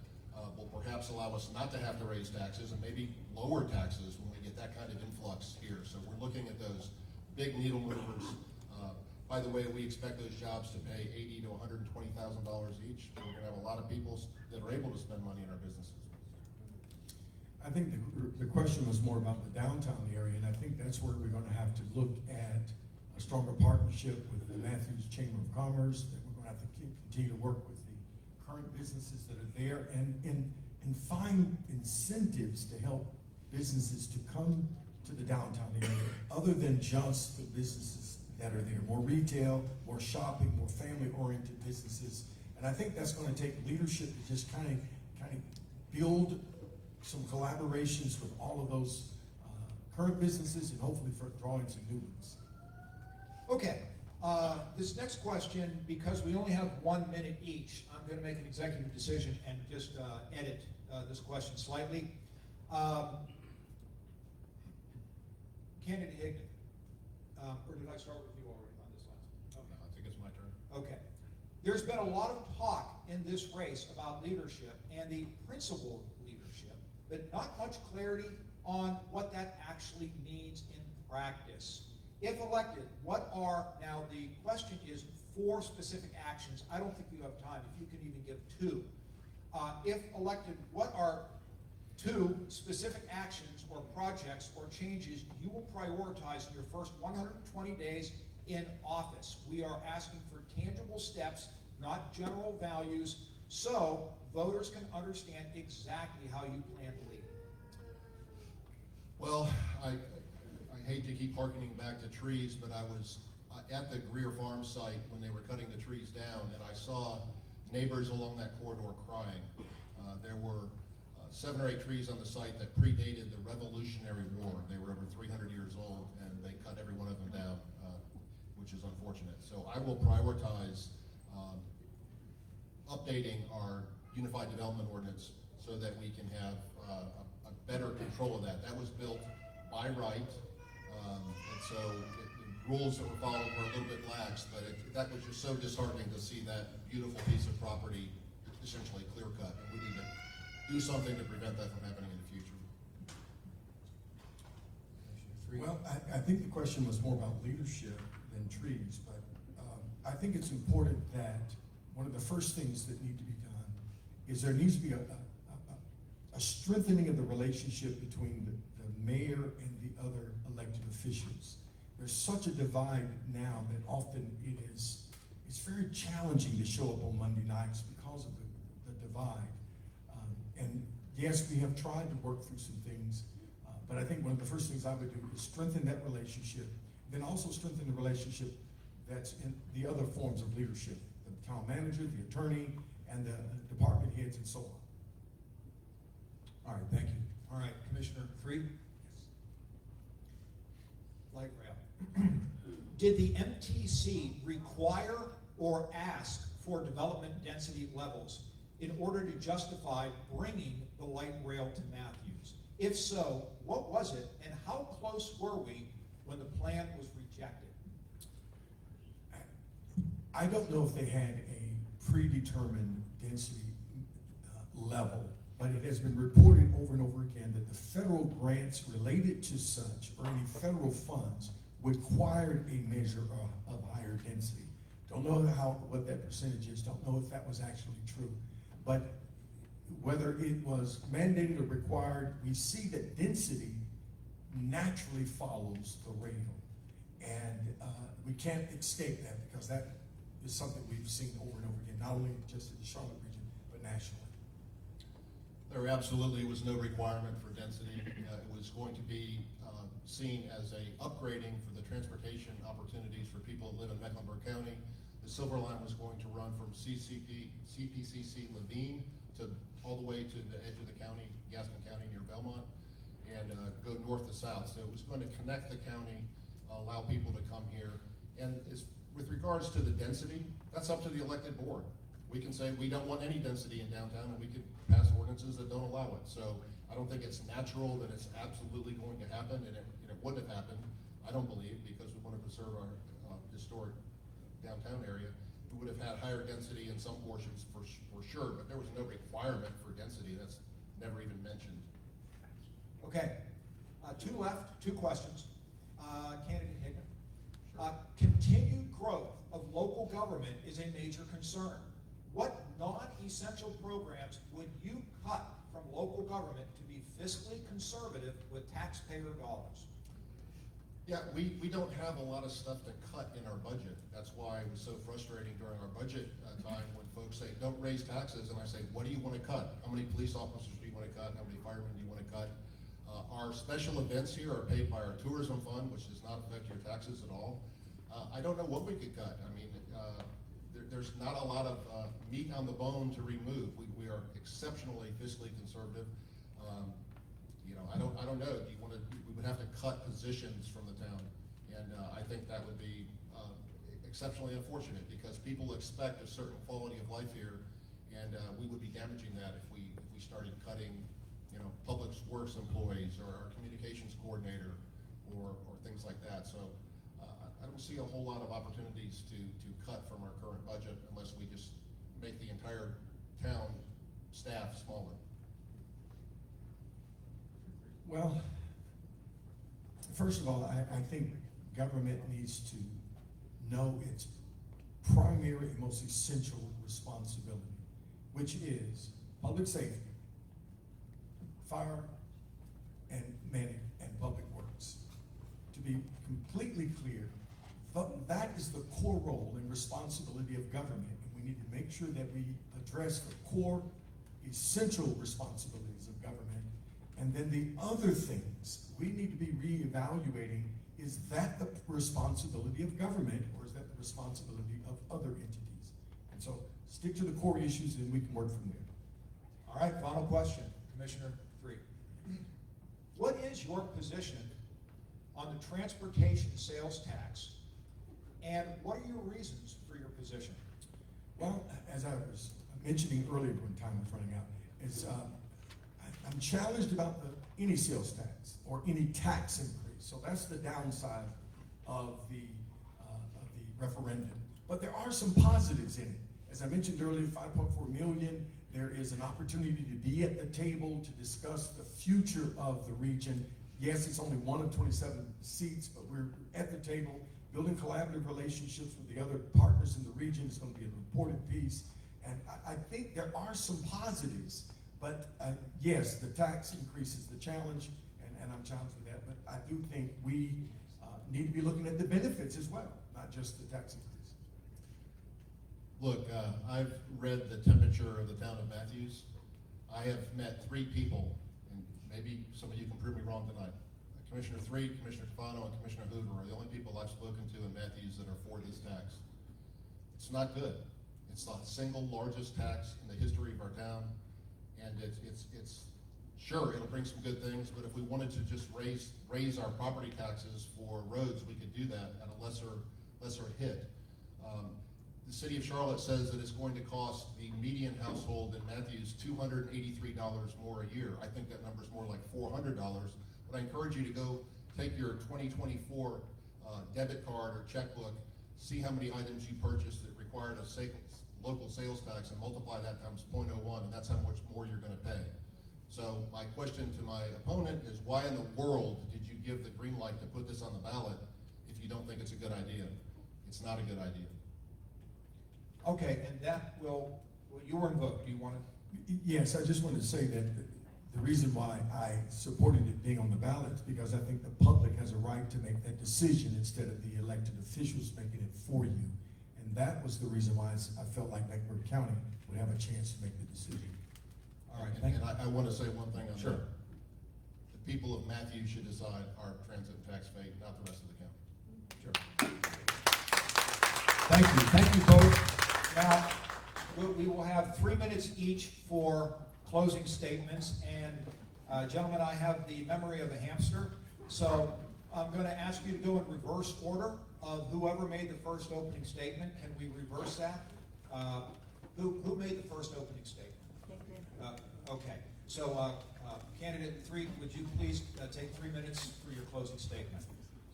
will perhaps allow us not to have to raise taxes and maybe lower taxes when we get that kind of influx here. So we're looking at those big needle movers. By the way, we expect those jobs to pay $80,000 to $120,000 each. We're going to have a lot of people that are able to spend money in our businesses. I think the question was more about the downtown area, and I think that's where we're gonna have to look at a stronger partnership with the Matthews Chamber of Commerce, that we're gonna have to continue to work with the current businesses that are there, and find incentives to help businesses to come to the downtown area, other than just the businesses that are there. More retail, more shopping, more family-oriented businesses. And I think that's gonna take leadership to just kind of build some collaborations with all of those current businesses, and hopefully for drawing some new ones. Okay, this next question, because we only have 1 minute each, I'm going to make an executive decision and just edit this question slightly. Candidate Higdon, or did I start with you already on this last one? Okay. I think it's my turn. Okay. There's been a lot of talk in this race about leadership and the principle of leadership, but not much clarity on what that actually means in practice. If elected, now the question is 4 specific actions. I don't think you have time, if you can even give 2. If elected, what are 2 specific actions or projects or changes you will prioritize in your first 120 days in office? We are asking for tangible steps, not general values, so voters can understand exactly how you plan to lead. Well, I hate to keep harkening back to trees, but I was at the Greer Farm site when they were cutting the trees down, and I saw neighbors along that corridor crying. There were 7 or 8 trees on the site that predated the Revolutionary War. They were over 300 years old, and they cut every one of them down, which is unfortunate. So I will prioritize updating our Unified Development Ordinance so that we can have a better control of that. That was built by right, and so the rules that were followed were a little bit lax, but that was just so disheartening to see that beautiful piece of property essentially clear cut. And we need to do something to prevent that from happening in the future. Well, I think the question was more about leadership than trees, but I think it's important that one of the first things that need to be done is there needs to be a strengthening of the relationship between the mayor and the other elected officials. There's such a divide now that often it's very challenging to show up on Monday nights because of the divide. And yes, we have tried to work through some things, but I think one of the first things I would do is strengthen that relationship, then also strengthen the relationship that's in the other forms of leadership, the town manager, the attorney, and the department heads and so on. All right, thank you. All right, Commissioner 3? Light rail. Did the MTC require or ask for development density levels in order to justify bringing the light rail to Matthews? If so, what was it, and how close were we when the plan was rejected? I don't know if they had a predetermined density level, but it has been reported over and over again that the federal grants related to such, or any federal funds, required a measure of higher density. Don't know what that percentage is, don't know if that was actually true. But whether it was mandated or required, we see that density naturally follows the rail. And we can't escape that, because that is something we've seen over and over again, not only just in the Charlotte region, but nationally. There absolutely was no requirement for density. It was going to be seen as a upgrading for the transportation opportunities for people that live in Mecklenburg County. The Silver Line was going to run from CPCC Levine to all the way to the edge of the county, Gaston County near Belmont, and go north to south. So it was going to connect the county, allow people to come here. And with regards to the density, that's up to the elected board. We can say we don't want any density in downtown, and we could pass ordinances that don't allow it. So I don't think it's natural that it's absolutely going to happen, and it wouldn't have happened, I don't believe, because we want to preserve our historic downtown area. we would have had higher density in some portions for sure, but there was no requirement for density. That's never even mentioned. Okay, two left, two questions. Candidate Higdon. Continued growth of local government is a major concern. What non-essential programs would you cut from local government to be fiscally conservative with taxpayer dollars? Yeah, we don't have a lot of stuff to cut in our budget. That's why it was so frustrating during our budget time when folks say, don't raise taxes, and I say, what do you want to cut? How many police officers do you want to cut? How many firemen do you want to cut? Our special events here are paid by our tourism fund, which does not affect your taxes at all. I don't know what we could cut. I mean, there's not a lot of meat on the bone to remove. We are exceptionally fiscally conservative. You know, I don't know. Do you want to? We would have to cut positions from the town, and I think that would be exceptionally unfortunate because people expect a certain quality of life here, and we would be damaging that if we started cutting, you know, public works employees or our communications coordinator or things like that. So I don't see a whole lot of opportunities to cut from our current budget unless we just make the entire town staff smaller. Well, first of all, I think government needs to know its primary and most essential responsibility, which is public safety, fire, and public works. To be completely clear, that is the core role and responsibility of government, and we need to make sure that we address the core essential responsibilities of government. And then the other things we need to be reevaluating, is that the responsibility of government or is that the responsibility of other entities? And so stick to the core issues and we can work from there. All right, final question, Commissioner Threatt. What is your position on the transportation sales tax, and what are your reasons for your position? Well, as I was mentioning earlier when time was running out, is I'm challenged about any sales tax or any tax increase. So that's the downside of the referendum. But there are some positives in it. As I mentioned earlier, 5.4 million. There is an opportunity to be at the table to discuss the future of the region. Yes, it's only one of 27 seats, but we're at the table building collaborative relationships with the other partners in the region. It's going to be an important piece. And I think there are some positives. But yes, the tax increase is the challenge, and I'm challenged with that. But I do think we need to be looking at the benefits as well, not just the tax increase. Look, I've read the temperature of the town of Matthews. I have met 3 people, and maybe some of you can prove me wrong tonight. Commissioner Threatt, Commissioner Cafano, and Commissioner Hoover are the only people I've spoken to in Matthews that are for this tax. It's not good. It's the single largest tax in the history of our town. And it's sure, it'll bring some good things, but if we wanted to just raise our property taxes for roads, we could do that at a lesser hit. The city of Charlotte says that it's going to cost the median household in Matthews $283 more a year. I think that number's more like $400, but I encourage you to go take your 2024 debit card or checkbook, see how many items you purchased that required a local sales tax, and multiply that times 0.01, and that's how much more you're going to pay. So my question to my opponent is, why in the world did you give the green light to put this on the ballot if you don't think it's a good idea? It's not a good idea. Okay, and that will you were invoked. Do you want to? Yes, I just wanted to say that the reason why I supported it being on the ballot is because I think the public has a right to make that decision instead of the elected officials making it for you. And that was the reason why I felt like Mecklenburg County would have a chance to make the decision. All right, and I want to say one thing on Sure. that. The people of Matthews should decide our transit tax fate, not the rest of the county. Sure. Thank you. Thank you both. Now, we will have 3 minutes each for closing statements. And gentlemen, I have the memory of a hamster. So I'm going to ask you to go in reverse order of whoever made the first opening statement. Can we reverse that? Who made the first opening statement? Okay. So candidate 3, would you please take 3 minutes for your closing statement?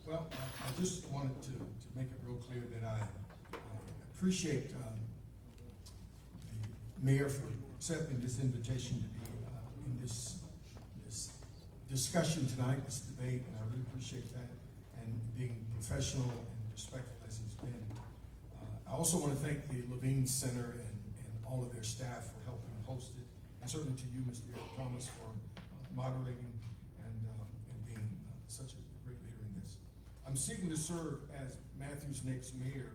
Well, I just wanted to make it real clear that I appreciate the mayor for accepting this invitation to be in this discussion tonight, this debate, and I really appreciate that, and being professional and respectful as it's been. I also want to thank the Levine Center and all of their staff for helping host it, and certainly to you, Mr. Eric Thomas, for moderating and being such a great leader in this. I'm seeking to serve as Matthew's next mayor,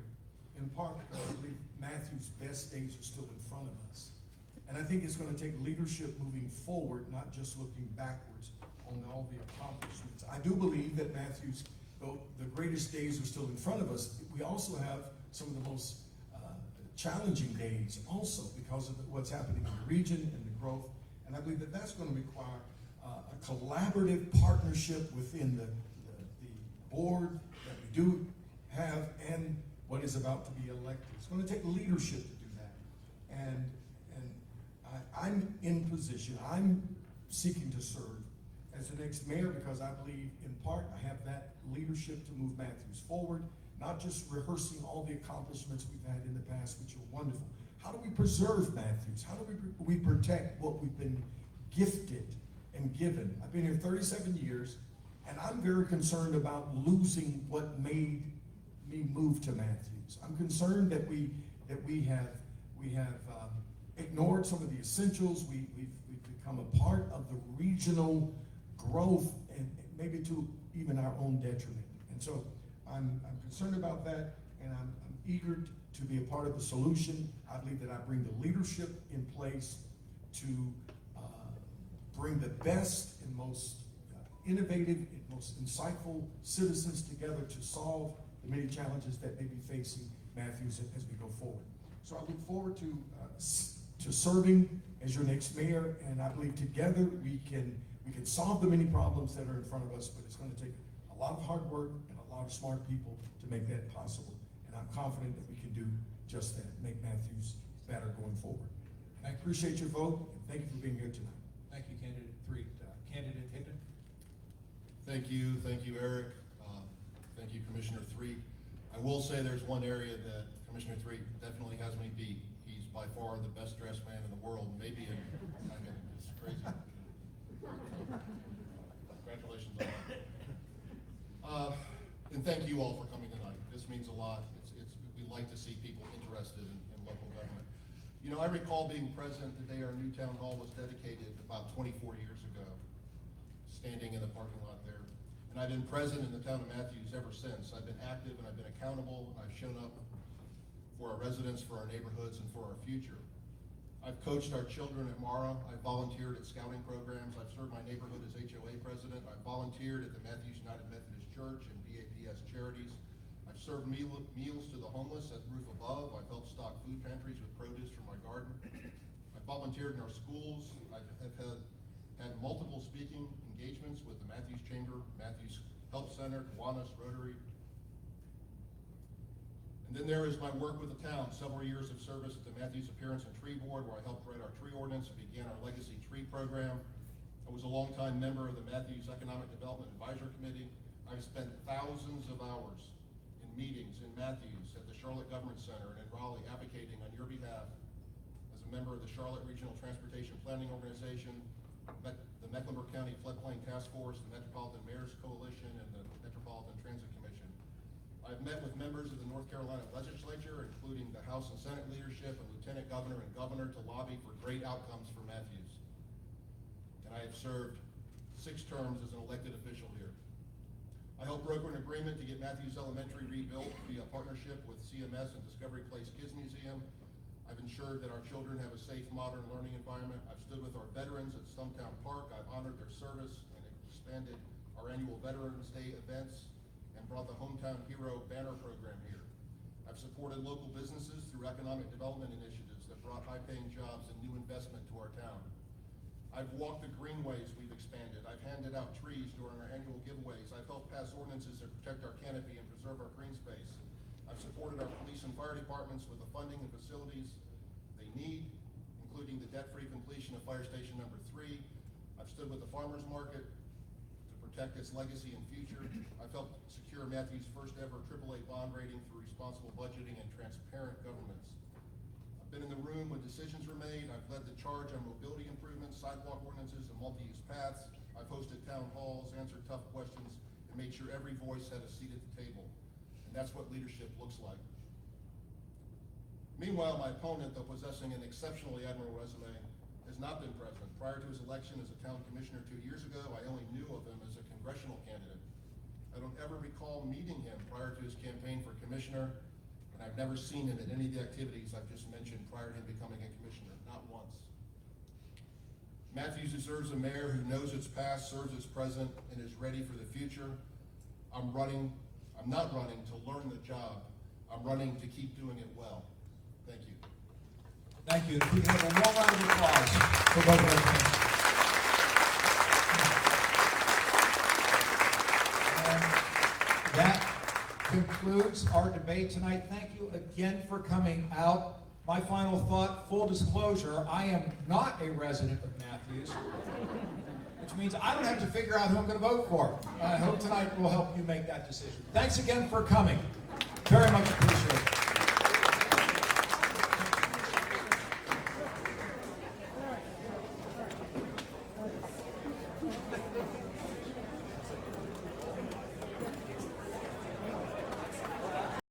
in part because I believe Matthew's best days are still in front of us. And I think it's going to take leadership moving forward, not just looking backwards on all the accomplishments. I do believe that Matthew's, though the greatest days are still in front of us, we also have some of the most challenging days also because of what's happening in the region and the growth. And I believe that that's going to require a collaborative partnership within the board that we do have and what is about to be elected. It's going to take leadership to do that. And I'm in position, I'm seeking to serve as the next mayor because I believe in part I have that leadership to move Matthews forward, not just rehearsing all the accomplishments we've had in the past, which are wonderful. How do we preserve Matthews? How do we protect what we've been gifted and given? I've been here 37 years, and I'm very concerned about losing what made me move to Matthews. I'm concerned that we have ignored some of the essentials. We've become a part of the regional growth and maybe to even our own detriment. And so I'm concerned about that, and I'm eager to be a part of the solution. I believe that I bring the leadership in place to bring the best and most innovative and most insightful citizens together to solve the many challenges that may be facing Matthews as we go forward. So I look forward to serving as your next mayor, and I believe together we can solve the many problems that are in front of us, but it's going to take a lot of hard work and a lot of smart people to make that possible. And I'm confident that we can do just that, make Matthews better going forward. And I appreciate your vote, and thank you for being here tonight. Thank you, Candidate Threatt. Candidate Higdon. Thank you, Eric. Thank you, Commissioner Threatt. I will say there's one area that Commissioner Threatt definitely has me beat. He's by far the best dressed man in the world, maybe in, I mean, it's crazy. Congratulations on that. And thank you all for coming tonight. This means a lot. We like to see people interested in local government. You know, I recall being present the day our new town hall was dedicated about 24 years ago, standing in the parking lot there. And I've been present in the town of Matthews ever since. I've been active and I've been accountable, and I've shown up for our residents, for our neighborhoods, and for our future. I've coached our children at Mara. I've volunteered at scouting programs. I've served my neighborhood as HOA president. I've volunteered at the Matthews United Methodist Church and BAPS charities. I've served meals to the homeless at Roof Above. I've helped stock food pantries with produce from my garden. I've volunteered in our schools. I've had multiple speaking engagements with the Matthews Chamber, Matthews Help Center, Kiwanis, Rotary. And then there is my work with the town, several years of service at the Matthews Appearance and Tree Board, where I helped write our tree ordinance and began our legacy tree program. I was a longtime member of the Matthews Economic Development Advisory Committee. I've spent thousands of hours in meetings in Matthews, at the Charlotte Government Center, and in Raleigh, advocating on your behalf as a member of the Charlotte Regional Transportation Planning Organization, the Mecklenburg County Floodplain Task Force, the Metropolitan Mayor's Coalition, and the Metropolitan Transit Commission. I've met with members of the North Carolina legislature, including the House and Senate leadership and Lieutenant Governor and Governor, to lobby for great outcomes for Matthews. And I have served 6 terms as an elected official here. I helped broker an agreement to get Matthews Elementary rebuilt via partnership with CMS and Discovery Place Kids Museum. I've ensured that our children have a safe, modern learning environment. I've stood with our veterans at Stumptown Park. I've honored their service and expanded our annual Veterans Day events and brought the Hometown Hero banner program here. I've supported local businesses through economic development initiatives that brought high-paying jobs and new investment to our town. I've walked the greenways we've expanded. I've handed out trees during our annual giveaways. I've helped pass ordinances that protect our canopy and preserve our green space. I've supported our police and fire departments with the funding and facilities they need, including the debt-free completion of Fire Station number 3. I've stood with the farmers market to protect its legacy and future. I've helped secure Matthews' first ever AAA bond rating for responsible budgeting and transparent governance. I've been in the room when decisions were made. I've led the charge on mobility improvements, sidewalk ordinances, and multi-use paths. I've hosted town halls, answered tough questions, and made sure every voice had a seat at the table. And that's what leadership looks like. Meanwhile, my opponent, though possessing an exceptionally admirable resume, has not been president. Prior to his election as a town commissioner 2 years ago, I only knew of him as a congressional candidate. I don't ever recall meeting him prior to his campaign for commissioner, and I've never seen him at any of the activities I've just mentioned prior to him becoming a commissioner, not once. Matthews deserves a mayor who knows its past, serves its present, and is ready for the future. I'm not running to learn the job. I'm running to keep doing it well. Thank you. Thank you. If we can have a warm round of applause for both of those things. And that concludes our debate tonight. Thank you again for coming out. My final thought, full disclosure, I am not a resident of Matthews, which means I don't have to figure out who I'm going to vote for. I hope tonight will help you make that decision. Thanks again for coming. Very much appreciated.